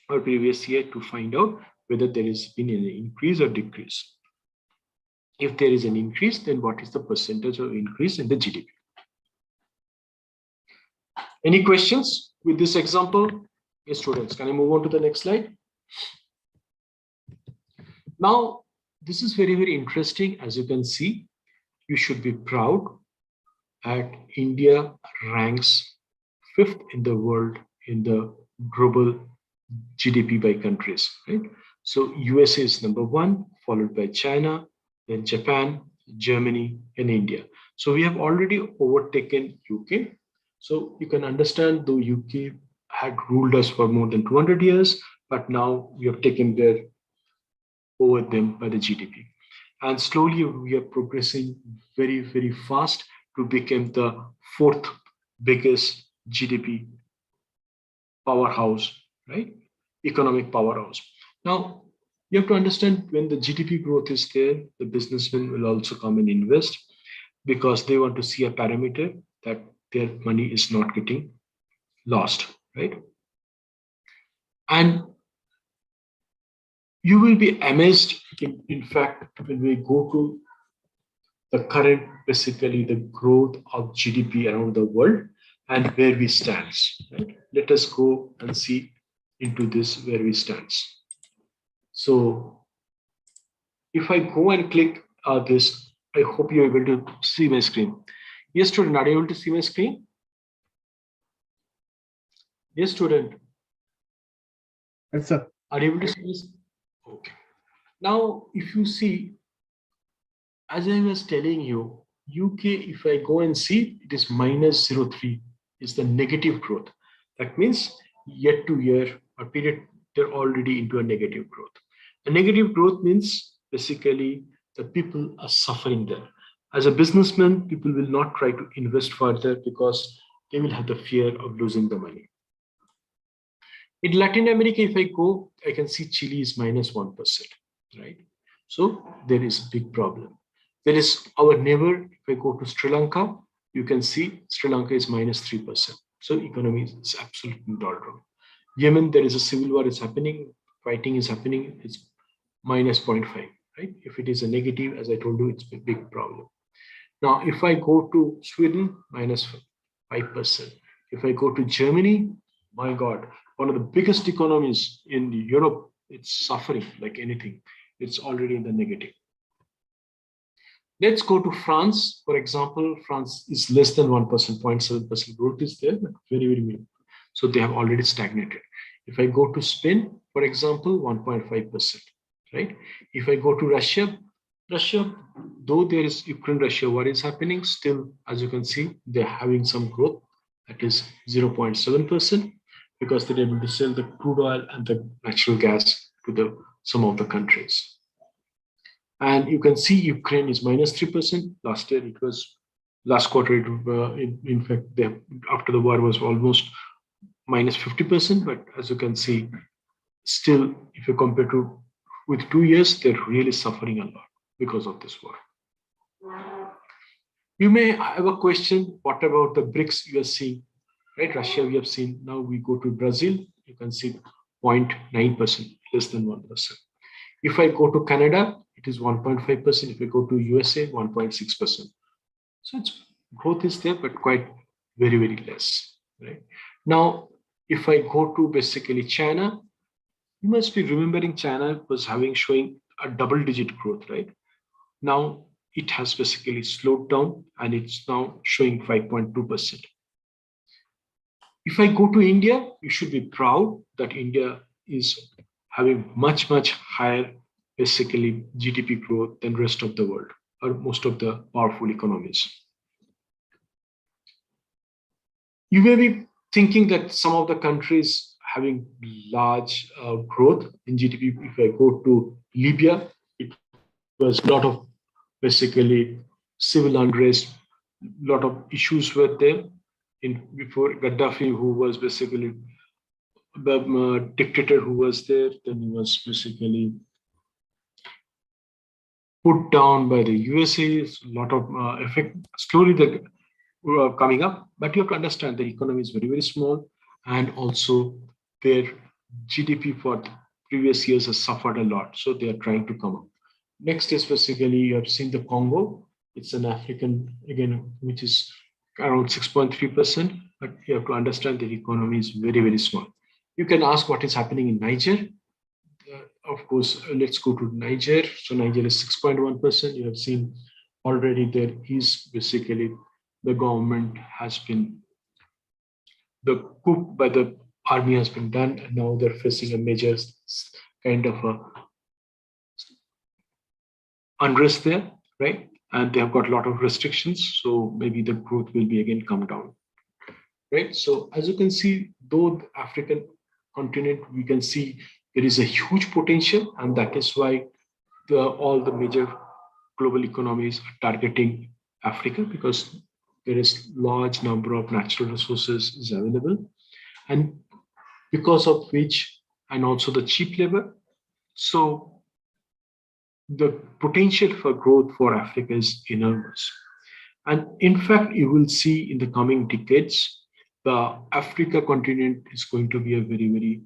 or previous year to find out whether there has been an increase or decrease. If there is an increase, then what is the percentage of increase in the GDP? Any questions? with this example, yes, students, can I move on to the next slide? Now, this is very, very interesting. As you can see, you should be proud that India ranks 5th in the world in the global GDP by countries, right? So USA is number 1, followed by China, then Japan, Germany, and India. So we have already overtaken UK. So you can understand, though UK had ruled us for more than 200 years, but now we have taken over them by the GDP. And slowly we are progressing very, very fast to become the 4th biggest GDP powerhouse, right? Economic powerhouse. Now, you have to understand, when the GDP growth is there, the businessmen will also come and invest because they want to see a parameter that their money is not getting lost, right? And you will be amazed, in fact, when we go to the current, basically the growth of GDP around the world and where we stand. Right? Let us go and see into this where we stand. So if I go and click this, I hope you're able to see my screen. Yes, student, are you able to see my screen? Yes, student. Yes, sir. Are you able to see this? Okay. Now, if you see, as I was telling you, UK, if I go and see, it is minus 0.3, is the negative growth. That means year to year or period, they're already into a negative growth. A negative growth means basically the people are suffering there. As a businessman, people will not try to invest further because they will have the fear of losing the money. In Latin America, if I go, I can see Chile is minus 1%, right? So there is a big problem. There is our neighbor, if I go to Sri Lanka, you can see Sri Lanka is minus 3%. So economy is absolutely doldrum. Yemen, there is a civil war is happening, fighting is happening, it's minus 0.5, right? If it is a negative, as I told you, it's a big problem. Now, if I go to Sweden, minus 5%. If I go to Germany, my God, one of the biggest economies in Europe, it's suffering like anything. It's already in the negative. Let's go to France. For example, France is less than 1%, 0.7% growth is there, but very, very minimal. So they have already stagnated. If I go to Spain, for example, 1.5%, right? If I go to Russia, though there is Ukraine-Russia war is happening, still, as you can see, they're having some growth, that is 0.7%, because they're able to sell the crude oil and the natural gas to some of the countries. And you can see Ukraine is minus 3%. Last year, it was, last quarter, in fact, after the war was almost minus 50%. But as you can see, still, if you compare to with 2 years, they're really suffering a lot because of this war. You may have a question, what about the BRICS you are seeing, right? Russia, we have seen. Now we go to Brazil, you can see 0.9%, less than 1%. If I go to Canada, it is 1.5%. If I go to USA, 1.6%. So its growth is there, but quite very, very less, right? Now, if I go to basically China, you must be remembering China was showing a double-digit growth, right? Now it has basically slowed down and it's now showing 5.2%. If I go to India, you should be proud that India is having much, much higher basically GDP growth than rest of the world or most of the powerful economies. You may be thinking that some of the countries having large growth in GDP. If I go to Libya, it was a lot of basically civil unrest, a lot of issues were there. Before Gaddafi, who was basically the dictator who was there, then he was basically put down by the USA. A lot of effect. Slowly they're coming up, but you have to understand the economy is very, very small, and also their GDP for the previous years has suffered a lot. So they are trying to come up. Next is basically, you have seen the Congo. It's an African, again, which is around 6.3%. but you have to understand the economy is very, very small. You can ask what is happening in Niger. Of course, let's go to Niger. So Niger is 6.1%. You have seen already there is basically the government has been, the coup by the army has been done, and now they're facing a major kind of a unrest there, right? And they have got a lot of restrictions, so maybe the growth will be again come down, right? So as you can see, though the African continent, we can see there is a huge potential, and that is why all the major global economies are targeting Africa, because there is large number of natural resources is available, and because of which, and also the cheap labor. So the potential for growth for Africa is enormous. And in fact, you will see in the coming decades, the Africa continent is going to be a very, very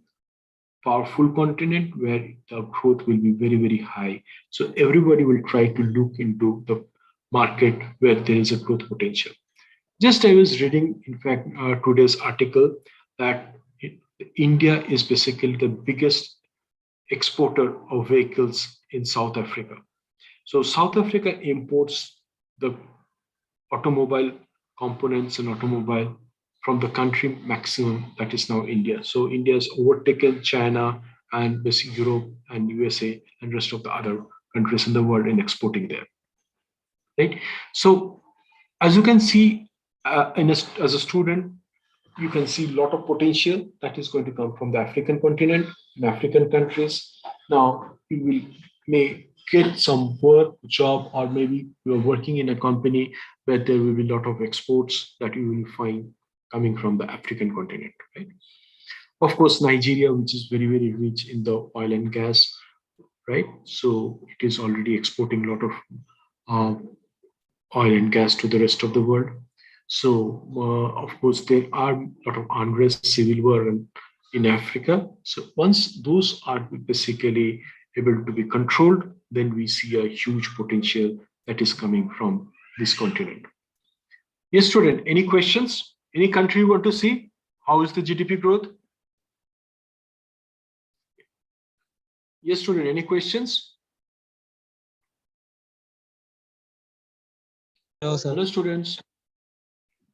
powerful continent where the growth will be very, very high. So everybody will try to look into the market where there is a growth potential. Just I was reading, in fact, today's article that India is basically the biggest exporter of vehicles in South Africa. So South Africa imports the automobile components and automobile from the country maximum, that is now India. So India has overtaken China and basically Europe and USA and rest of the other countries in the world in exporting there. Right. So as you can see, as a student, you can see a lot of potential that is going to come from the African continent and African countries. Now you will may get some work, job, or maybe you are working in a company where there will be a lot of exports that you will find coming from the African continent, right? Of course, Nigeria, which is very, very rich in the oil and gas, right? So it is already exporting a lot of oil and gas to the rest of the world. So, of course, there are a lot of unrest, civil war in Africa. So once those are basically able to be controlled, then we see a huge potential that is coming from this continent. Yes, student, any questions? Any country you want to see? How is the GDP growth? Yes, student, any questions? No, sir. Hello, students.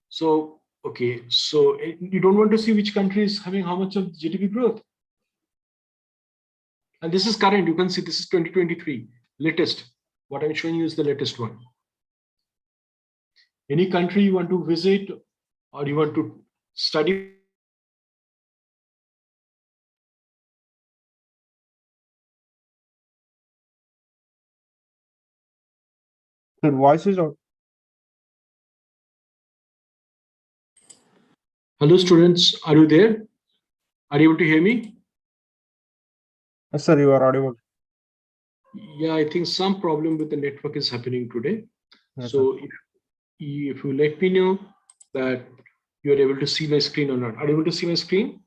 So, okay, so you don't want to see which country is having how much of GDP growth? And this is current, you can see this is 2023, latest. What I'm showing you is the latest one. Any country you want to visit or you want to study? Your voice is out. Hello, students, are you there? Are you able to hear me? Yes, sir, you are audible. Yeah, I think some problem with the network is happening today. Yes, so if you let me know that you are able to see my screen or not. Are you able to see my screen?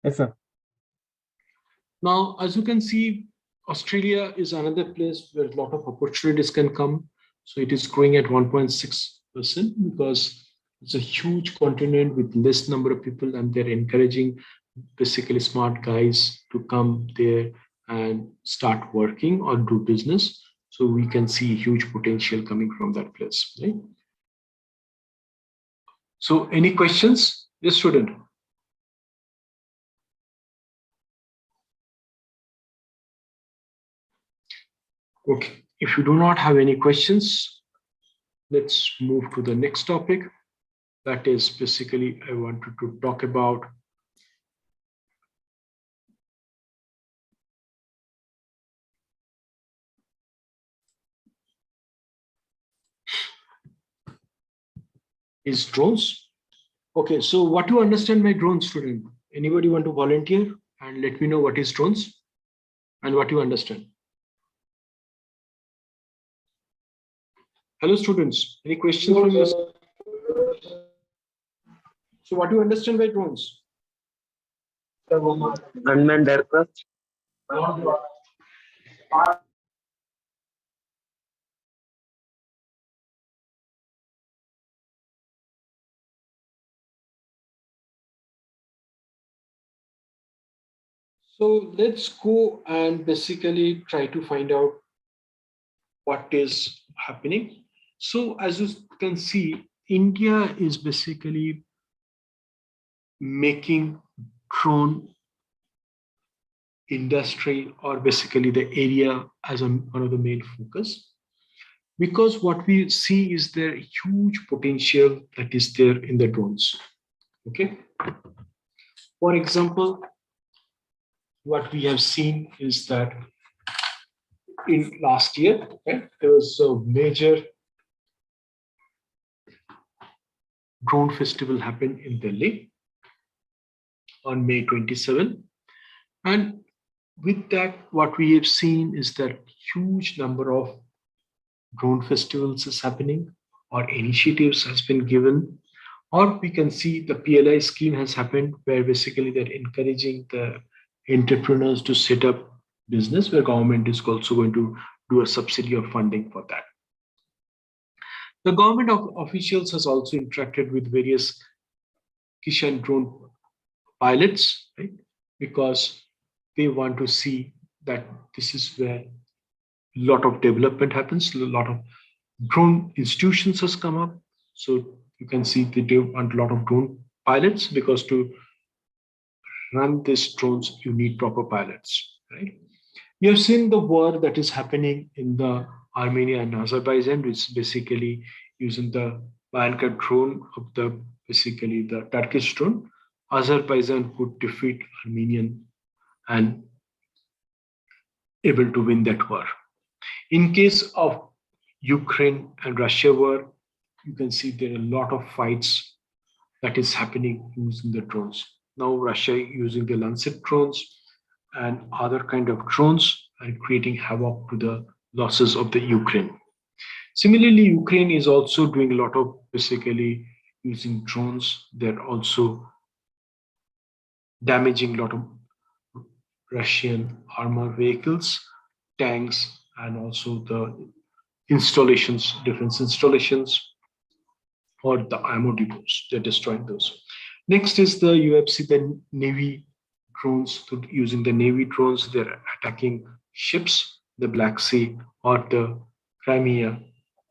yes, sir. Now, as you can see, Australia is another place where a lot of opportunities can come. So it is growing at 1.6% because it's a huge continent with less number of people, and they're encouraging basically smart guys to come there and start working or do business. So we can see huge potential coming from that place, right? So any questions? Yes, student. Okay, if you do not have any questions, let's move to the next topic. That is basically I wanted to talk about is drones. Okay, so what do you understand by drones, student? Anybody want to volunteer and let me know what is drones and what you understand? Hello, students. Any questions from you? So what do you understand by drones? Unmanned aircraft. So let's go and basically try to find out what is happening. So as you can see, India is basically making drone industry or basically the area as one of the main focus, because what we see is there huge potential that is there in the drones. Okay, for example, what we have seen is that in last year, right, there was a major drone festival happened in Delhi on May 27. And with that, what we have seen is that huge number of drone festivals is happening or initiatives has been given, or we can see the PLI scheme has happened where basically they're encouraging the entrepreneurs to set up business where government is also going to do a subsidy of funding for that. The government of officials has also interacted with various Kishan drone pilots, right? Because they want to see that this is where a lot of development happens, a lot of drone institutions has come up. So you can see they want a lot of drone pilots because to run these drones, you need proper pilots, right? You have seen the war that is happening in the Armenia and Azerbaijan, which is basically using the Bayanka drone of the basically the Turkish drone. Azerbaijan could defeat Armenian and able to win that war. In case of Ukraine and Russia war, you can see there are a lot of fights that is happening using the drones. Now Russia using the Lancet drones and other kind of drones and creating havoc to the losses of the Ukraine. Similarly, Ukraine is also doing a lot of basically using drones. They're also damaging a lot of Russian armor vehicles, tanks, and also the installations, defense installations, or the ammo depots. They're destroying those. Next is the UFC, the Navy drones. So using the Navy drones, they're attacking ships, the Black Sea or the Crimea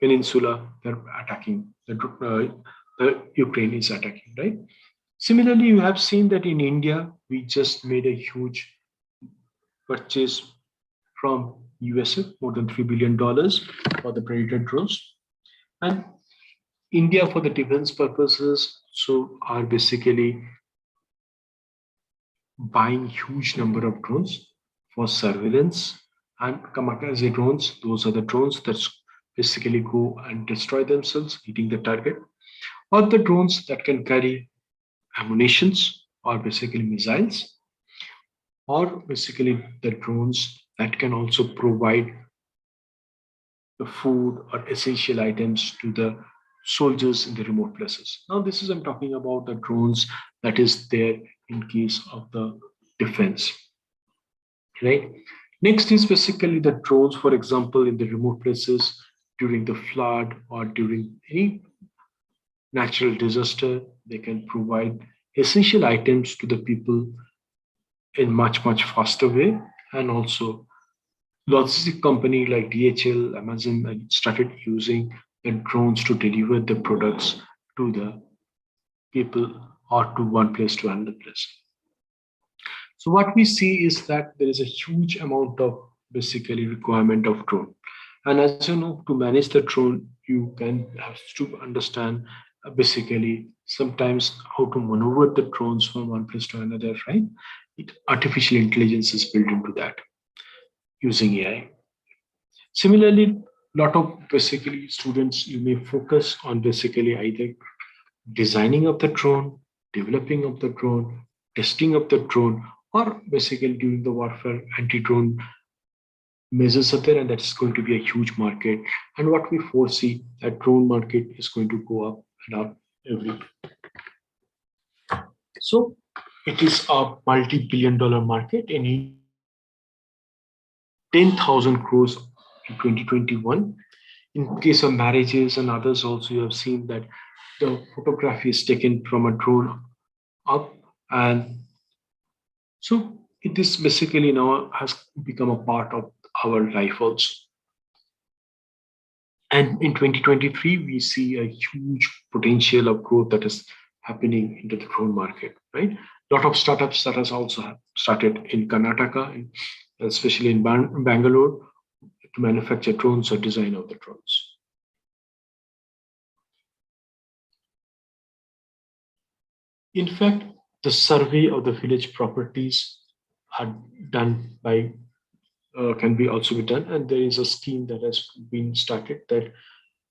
Peninsula. They're attacking the Ukraine is attacking, right? Similarly, you have seen that in India, we just made a huge purchase from USA, more than $3 billion for the Predator drones. And India, for the defense purposes, so are basically buying huge number of drones for surveillance and kamikaze drones. Those are the drones that basically go and destroy themselves, hitting the target, or the drones that can carry ammunitions or basically missiles, or basically the drones that can also provide the food or essential items to the soldiers in the remote places. Now, this is I'm talking about the drones that is there in case of the defense, right? Next is basically the drones, for example, in the remote places during the flood or during any natural disaster, they can provide essential items to the people in much faster way. And also logistic company like DHL, Amazon started using the drones to deliver the products to the people or to one place to another place. So what we see is that there is a huge amount of basically requirement of drone. And as you know, to manage the drone, you can have to understand basically sometimes how to maneuver the drones from one place to another, right? Artificial intelligence is built into that using AI. Similarly, lot of basically students, you may focus on basically either designing of the drone, developing of the drone, testing of the drone, or basically doing the warfare anti-drone measures are there, and that's going to be a huge market. And what we foresee that drone market is going to go up and up every day. So it is a multi-billion-dollar market in 10,000 crores in 2021. In case of marriages and others also, you have seen that the photography is taken from a drone up. And so it is basically now has become a part of our life also. And in 2023, we see a huge potential of growth that is happening into the drone market, right? A lot of startups that has also started in Karnataka, and especially in Bangalore, to manufacture drones or design of the drones. In fact, the survey of the village properties are done by can be also be done, and there is a scheme that has been started, that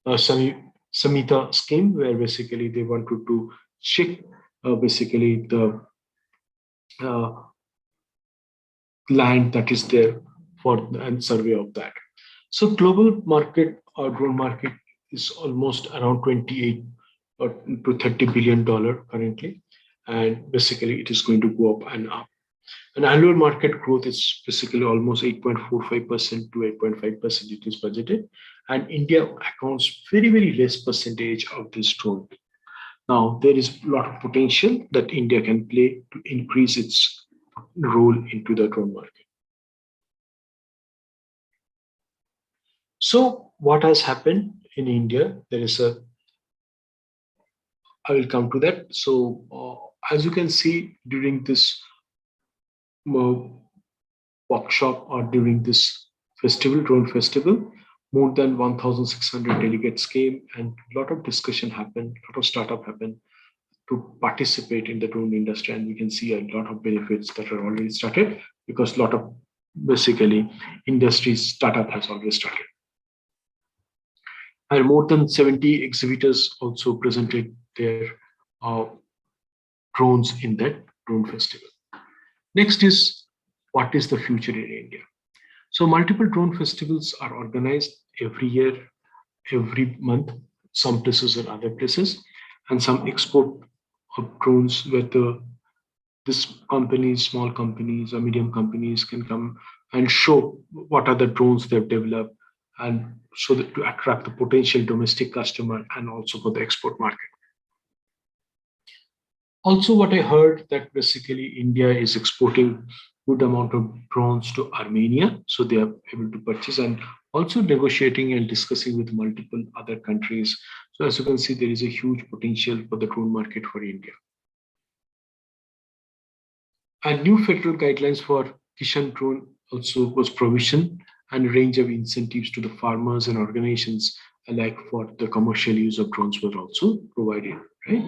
Samita scheme, where basically they wanted to check basically the uh, land that is there for and survey of that. So global market or drone market is almost around 28 to 30 billion dollar currently, and basically it is going to go up and up. An annual market growth is basically almost 8.45% to 8.5% it is budgeted, and India accounts very less percentage of this drone. Now there is a lot of potential that India can play to increase its role into the drone market. So what has happened in India? I will come to that. So as you can see during this uh, workshop or during this festival, drone festival, more than 1,600 delegates came, and a lot of discussion happened, a lot of startup happened to participate in the drone industry, and we can see a lot of benefits that are already started because a lot of basically industry startup has already started. And more than 70 exhibitors also presented their uh, drones in that drone festival. Next is, what is the future in India? So multiple drone festivals are organized every year, every month, some places and other places, and some export of drones where this companies, small companies or medium companies can come and show what are the drones they've developed, and so that to attract the potential domestic customer and also for the export market. Also, what I heard that basically India is exporting good amount of drones to Armenia, so they are able to purchase, and also negotiating and discussing with multiple other countries. So as you can see, there is a huge potential for the drone market for India. And new federal guidelines for Kishan drone also was provision, and a range of incentives to the farmers and organizations alike for the commercial use of drones were also provided, right?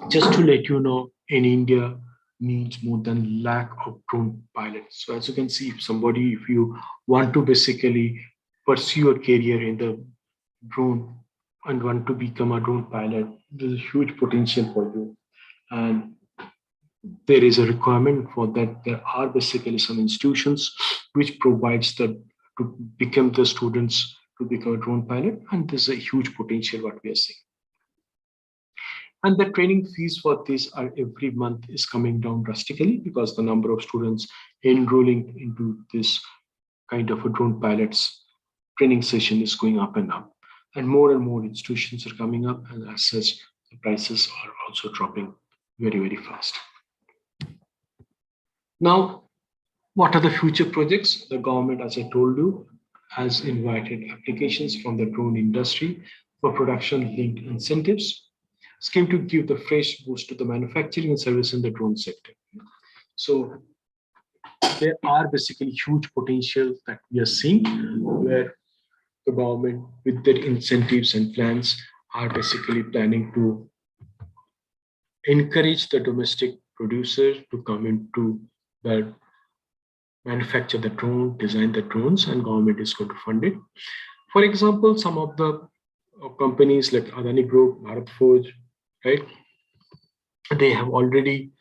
Just to let you know, in India needs more than lakh of drone pilots. So as you can see, if you want to basically pursue a career in the drone and want to become a drone pilot, there's a huge potential for you. And there is a requirement for that. There are basically some institutions which provides the to become the students to become a drone pilot, and there's a huge potential what we are seeing. And the training fees for this are every month is coming down drastically because the number of students enrolling into this kind of a drone pilots training session is going up and up. And more institutions are coming up, and as such, the prices are also dropping very fast. Now, what are the future projects? The government, as I told you, has invited applications from the drone industry for production-linked incentives, scheme to give the fresh boost to the manufacturing and service in the drone sector. So there are basically huge potential that we are seeing where the government with their incentives and plans are basically planning to encourage the domestic producer to come into the manufacture the drone, design the drones, and government is going to fund it. For example, some of the companies like Adani Group, Bharat Forge, right? They have already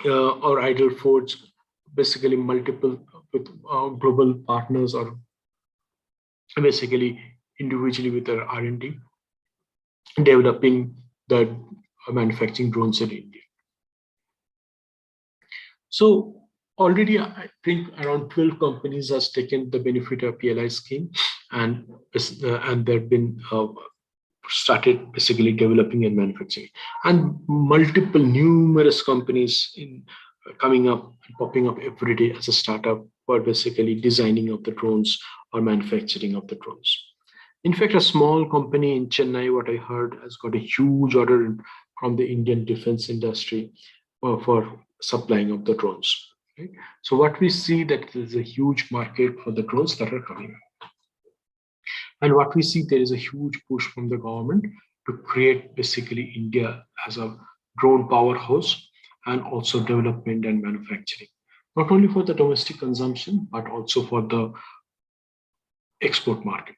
or Idle Forge, basically multiple with global partners or basically individually with their R&D, developing the manufacturing drones in India. So already, I think around 12 companies has taken the benefit of PLI scheme, and there've been started basically developing and manufacturing, and multiple numerous companies in coming up and popping up every day as a startup for basically designing of the drones or manufacturing of the drones. In fact, a small company in Chennai, what I heard, has got a huge order from the Indian defense industry for supplying of the drones. Right? So what we see that there's a huge market for the drones that are coming. And what we see, there is a huge push from the government to create basically India as a drone powerhouse and also development and manufacturing, not only for the domestic consumption, but also for the export market.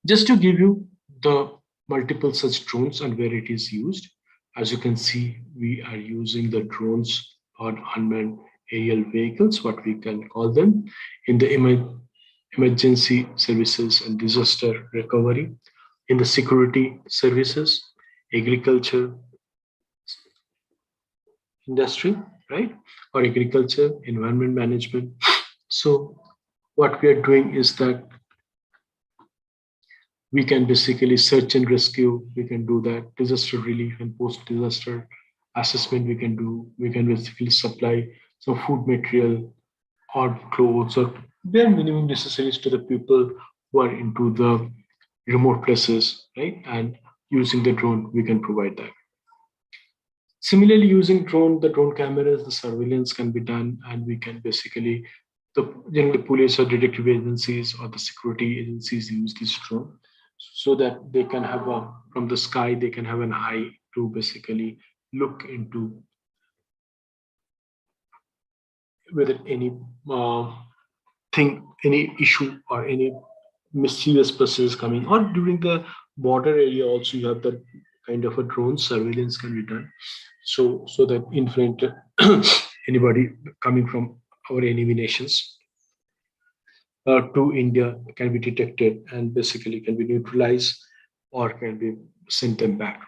Just to give you the multiple such drones and where it is used, as you can see, we are using the drones on unmanned aerial vehicles, what we can call them, in the emergency services and disaster recovery, in the security services, agriculture industry, right? Or agriculture, environment management. So what we are doing is that we can basically search and rescue, we can do that, disaster relief and post-disaster assessment we can do, we can basically supply some food material or clothes or bare minimum necessaries to the people who are into the remote places, right? And using the drone, we can provide that. Similarly, using the drone cameras, the surveillance can be done, and we can basically, generally police or detective agencies or the security agencies use this drone so that they can have from the sky, they can have an eye to basically look into whether any any issue or any mischievous person is coming, or during the border area also you have that kind of a drone surveillance can be done, so that in front anybody coming from our enemy nations to India can be detected and basically can be neutralized or can be sent them back.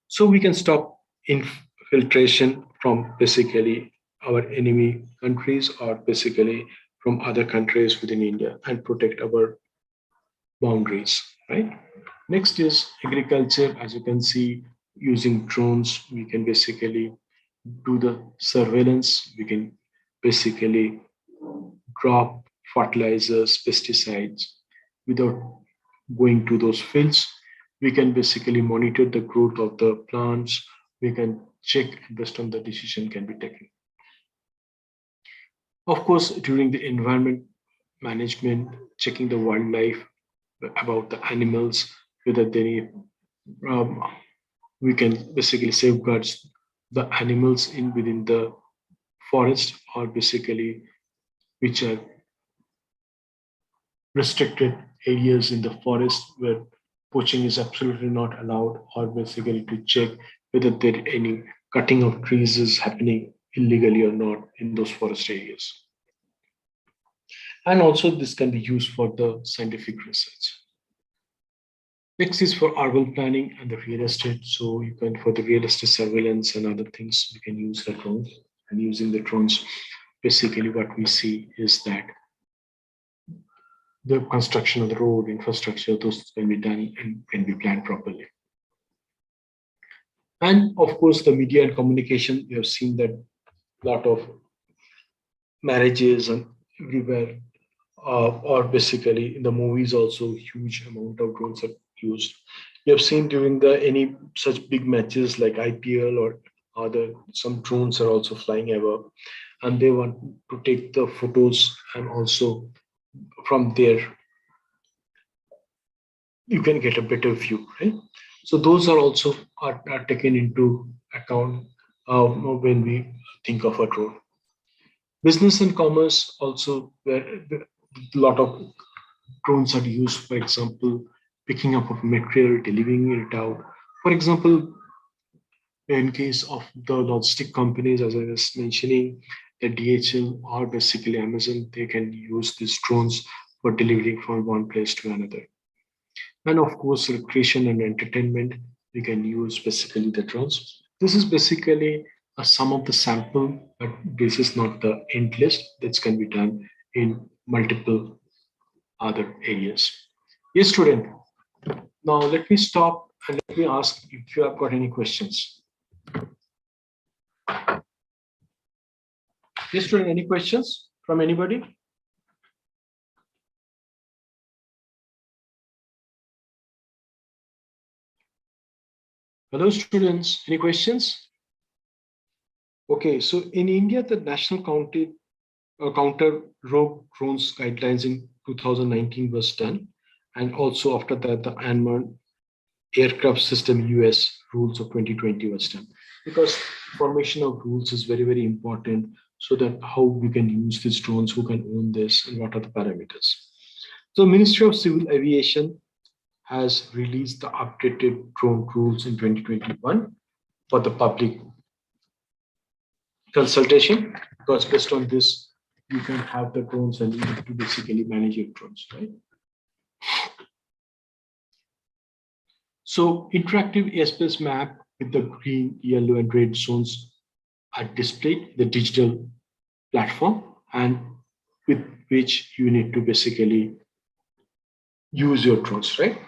So we can stop infiltration from basically our enemy countries or basically from other countries within India and protect our boundaries, right? Next is agriculture. As you can see, using drones, we can basically do the surveillance. We can basically drop fertilizers, pesticides without going to those fields. We can basically monitor the growth of the plants. We can check based on the decision can be taken. Of course, during the environment management, checking the wildlife about the animals, whether they we can basically safeguard the animals in within the forest or basically which are restricted areas in the forest where poaching is absolutely not allowed, or basically to check whether there any cutting of trees is happening illegally or not in those forest areas. And also this can be used for the scientific research. Next is for urban planning and the real estate. So you can, for the real estate surveillance and other things, we can use the drones. And using the drones, basically what we see is that the construction of the road infrastructure, those can be done and can be planned properly. And of course, the media and communication, we have seen that a lot of marriages and everywhere, or basically in the movies also, huge amount of drones are used. You have seen during the any such big matches like IPL or other, some drones are also flying above, and they want to take the photos, and also from there you can get a better view, right? So those are also are taken into account when we think of a drone. Business and commerce also, where a lot of drones are used, for example, picking up of material, delivering it out. For example, in case of the logistic companies, as I was mentioning, the DHL or basically Amazon, they can use these drones for delivering from one place to another. And of course, recreation and entertainment, we can use basically the drones. This is basically some of the sample, but this is not the end list. That can be done in multiple other areas. Yes, student. Now let me stop and let me ask if you have got any questions. Yes, student, any questions from anybody? Hello, students, any questions? Okay, so in India, the National Counter Rogue Drones Guidelines in 2019 was done. And also after that, the Unmanned Aircraft System US rules of 2020 was done. Because formation of rules is very, very important so that how we can use these drones, who can own this, and what are the parameters. So Ministry of Civil Aviation has released the updated drone rules in 2021 for the public consultation, because based on this, you can have the drones and you have to basically manage your drones, right? So interactive airspace map with the green, yellow, and red zones are displayed the digital platform, and with which you need to basically use your drones, right?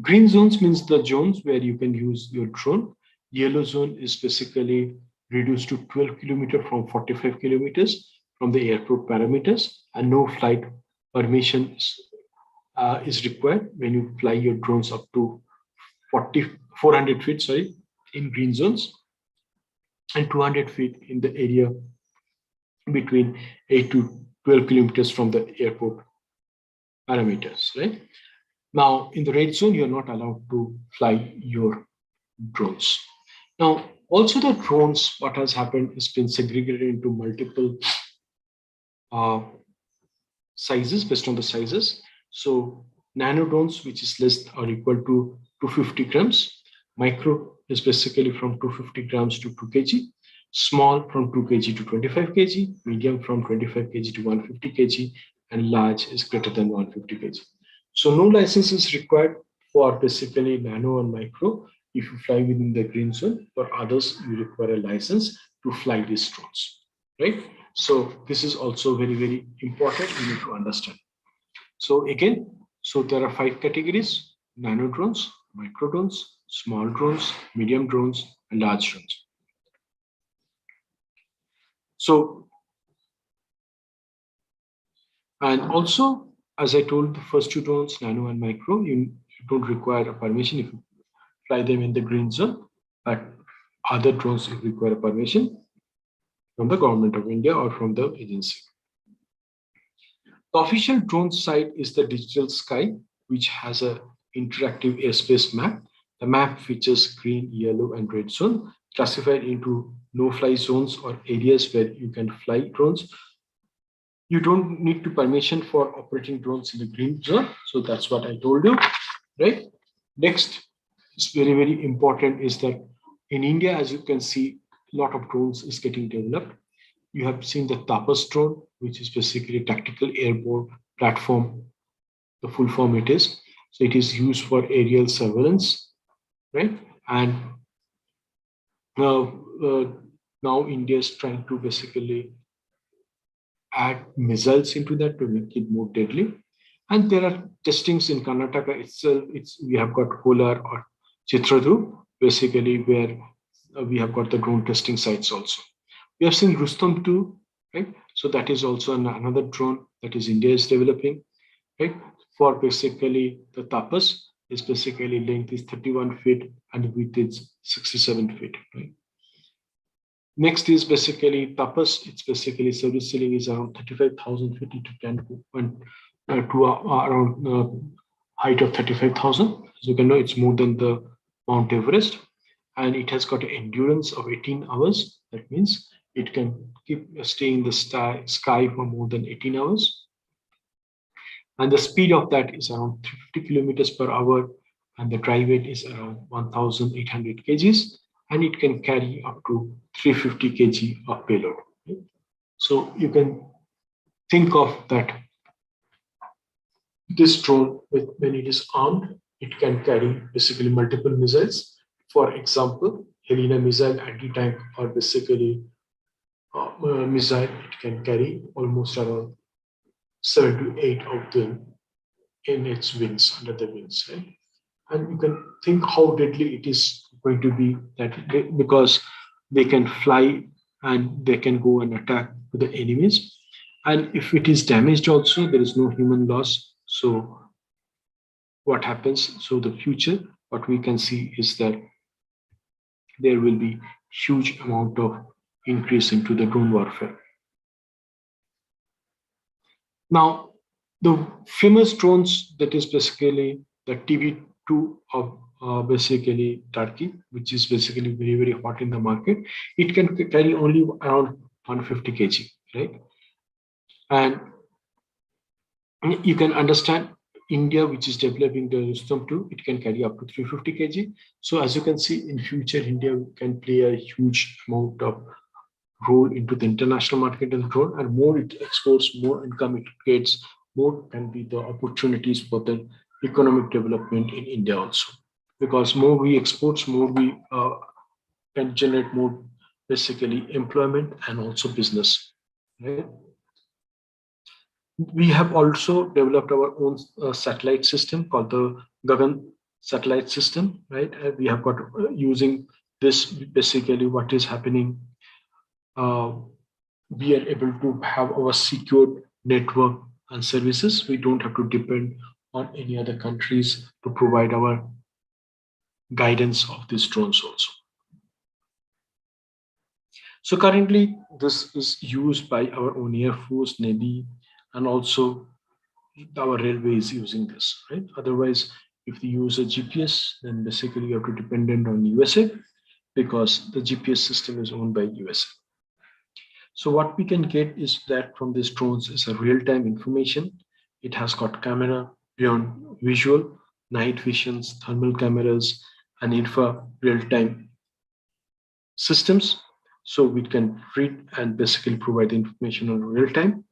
Green zones means the zones where you can use your drone. Yellow zone is basically reduced to 12 kilometers from 45 kilometers from the airport parameters, and no flight permission is required when you fly your drones up to 400 feet, sorry, in green zones, and 200 feet in the area between 8 to 12 kilometers from the airport parameters, right? Now, in the red zone, you're not allowed to fly your drones. Now, also the drones, what has happened is been segregated into multiple sizes based on the sizes. So nano drones, which is less or equal to 250 grams. Micro is basically from 250 grams to 2 kg. Small from 2 kg to 25 kg. Medium from 25 kg to 150 kg. And large is greater than 150 kg. So no license is required for basically nano and micro if you fly within the green zone. For others, you require a license to fly these drones, right? So this is also very, very important. You need to understand. So again, so there are 5 categories: nano drones, micro drones, small drones, medium drones, and large drones. So, and also, as I told, the first 2 drones, nano and micro, you don't require a permission if you fly them in the green zone, but other drones require permission from the government of India or from the agency. The official drone site is the Digital Sky, which has an interactive airspace map. The map features green, yellow, and red zone, classified into no-fly zones or areas where you can fly drones. You don't need to permission for operating drones in the green zone. So that's what I told you, right? Next is very, very important is that in India, as you can see, a lot of drones is getting developed. You have seen the Tapas drone, which is basically tactical airborne platform. The full form it is. So it is used for aerial surveillance, right? And now India is trying to basically add missiles into that to make it more deadly. And there are testings in Karnataka itself. We have got Kolar or Chitradu, basically where we have got the drone testing sites also. We have seen Rustam 2, right? So that is also another drone that is India is developing, right? For basically the Tapas is basically length is 31 feet and width is 67 feet, right? Next is basically Tapas. It's basically service ceiling is around 35,000 feet into 10 to around height of 35,000. As you can know, it's more than the Mount Everest, and it has got an endurance of 18 hours. That means it can stay in the sky for more than 18 hours. And the speed of that is around 350 kilometers per hour, and the dry weight is around 1,800 kgs, and it can carry up to 350 kg of payload. So you can think of that this drone, when it is armed, it can carry basically multiple missiles. For example, Helena missile anti-tank or basically missile, it can carry almost around 7 to 8 of them in its wings, under the wings, right? And you can think how deadly it is going to be, because they can fly and they can go and attack the enemies. And if it is damaged also, there is no human loss. So what happens? So the future, what we can see is that there will be huge amount of increase into the drone warfare. Now, the famous drones, that is basically the TV2 of basically Turkey, which is basically very, very hot in the market. It can carry only around 150 kg, right? And you can understand India, which is developing the Rustom 2, it can carry up to 350 kg. So as you can see, in future, India can play a huge amount of role into the international market in drone, and more it exports, more income it creates, more can be the opportunities for the economic development in India also. Because more we exports, more we can generate more basically employment and also business. Right? We have also developed our own satellite system called the Gagan satellite system. Right? We have got using this basically what is happening. We are able to have our secured network and services. We don't have to depend on any other countries to provide our guidance of these drones also. So currently, this is used by our own Air Force, Navy, and also our railway is using this, right? Otherwise, if you use a GPS, then basically you have to dependent on USA because the GPS system is owned by USA. So what we can get is that from these drones is a real-time information. It has got camera, beyond visual, night visions, thermal cameras, and infra real-time systems. So we can read and basically provide information on real time.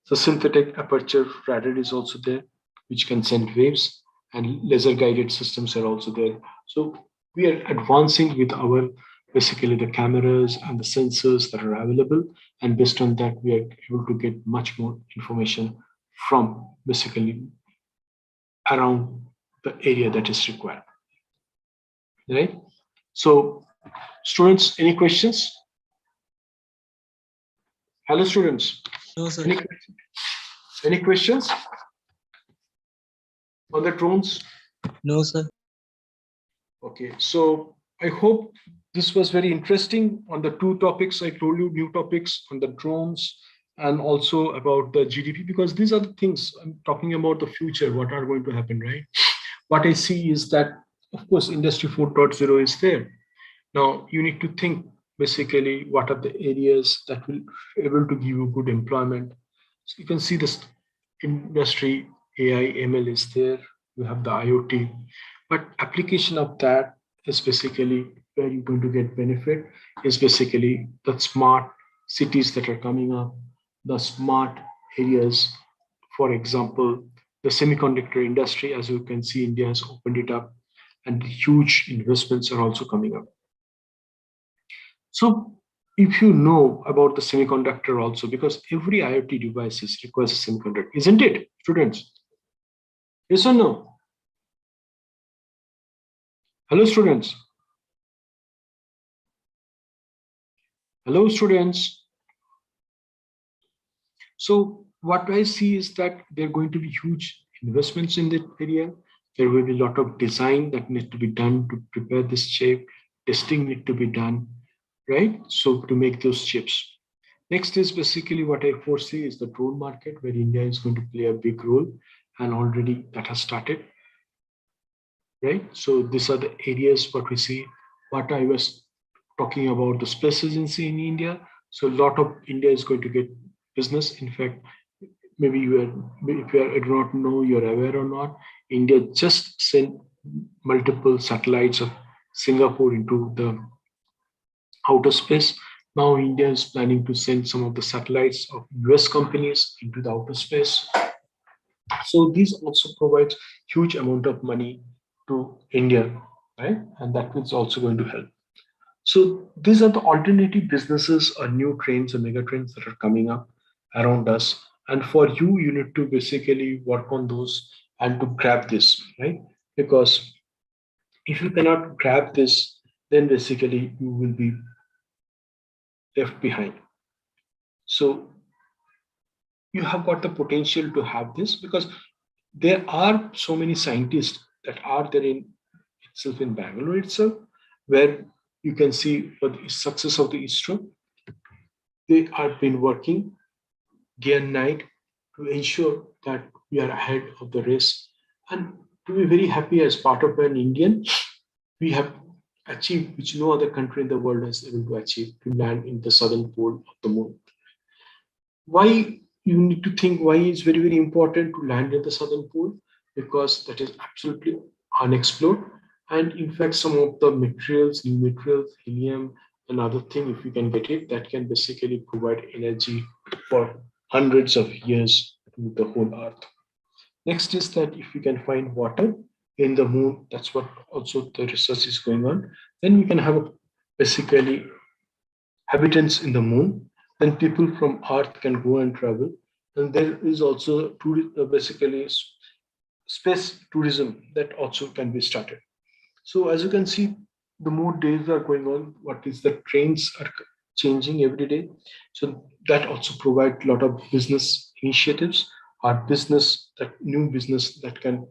So synthetic aperture radar is also there, which can send waves, and laser guided systems are also there. So we are advancing with our basically the cameras and the sensors that are available, and based on that we are able to get much more information from basically around the area that is required, right? So students, any questions? Hello students. No, sir. Any questions on the drones? No, sir. Okay, so I hope this was very interesting on the two topics I told you, new topics on the drones and also about the GDP, because these are the things I'm talking about the future, what are going to happen, right? What I see is that, of course, Industry 4.0 is there. Now you need to think basically what are the areas that will be able to give you good employment. So you can see this industry, AI, ML is there. You have the IoT, but application of that is basically where you're going to get benefit is basically the smart cities that are coming up, the smart areas. For example, the semiconductor industry, as you can see, India has opened it up and huge investments are also coming up. So if you know about the semiconductor also, because every IoT device requires a semiconductor, isn't it, students? Yes or no? Hello, students. Hello, students. So what I see is that there are going to be huge investments in that area. There will be a lot of design that needs to be done to prepare this chip. Testing need to be done, right? So to make those chips. Next is basically what I foresee is the drone market, where India is going to play a big role, and already that has started, right? So these are the areas what we see. What I was talking about the space agency in India. So a lot of India is going to get business. In fact, maybe if you are, I do not know you're aware or not, India just sent multiple satellites of Singapore into the outer space. Now India is planning to send some of the satellites of US companies into the outer space. So these also provides huge amount of money to India, right? And that is also going to help. So these are the alternative businesses or new trends or mega trends that are coming up around us. And for you, you need to basically work on those and to grab this, right? Because if you cannot grab this, then basically you will be left behind. So you have got the potential to have this, because there are so many scientists that are there in itself in Bangalore itself, where you can see for the success of the ISRO, they have been working day and night to ensure that we are ahead of the race. And to be very happy as part of an Indian, we have achieved which no other country in the world has able to achieve, to land in the southern pole of the moon. Why you need to think why it's very, very important to land in the southern pole? Because that is absolutely unexplored. And in fact, some of the materials, new materials, helium, and other thing, if you can get it, that can basically provide energy for hundreds of years to the whole earth. Next is that if you can find water in the moon, that's what also the research is going on, then we can have basically habitants in the moon, then people from earth can go and travel. And there is also basically space tourism that also can be started. So as you can see, the more days are going on, what is the trains are changing every day. So that also provide a lot of business initiatives or business, that new business that can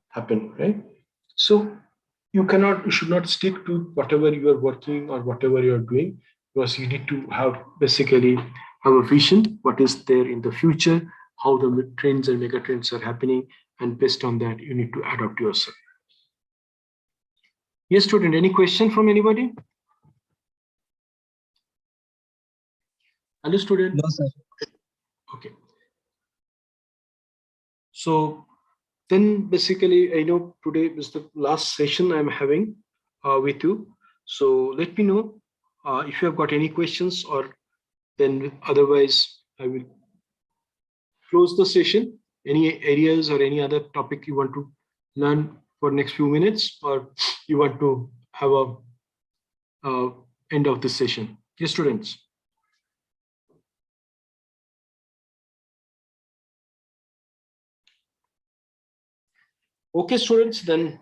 happen, right? So you should not stick to whatever you are working or whatever you are doing, because you need to have basically have a vision, what is there in the future, how the trends and mega trends are happening, and based on that, you need to adapt yourself. Yes, student, any question from anybody? Hello, student? No, sir. Okay. So then basically, I know today is the last session I'm having with you. So let me know if you have got any questions, or then otherwise I will close the session. Any areas or any other topic you want to learn for next few minutes, or you want to have a end of the session? Yes, students. Okay, students, then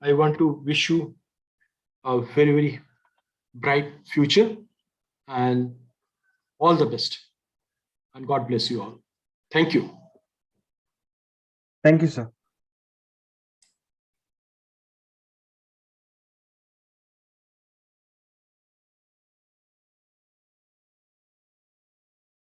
I want to wish you a very, very bright future and all the best. And God bless you all. Thank you. Thank you, sir.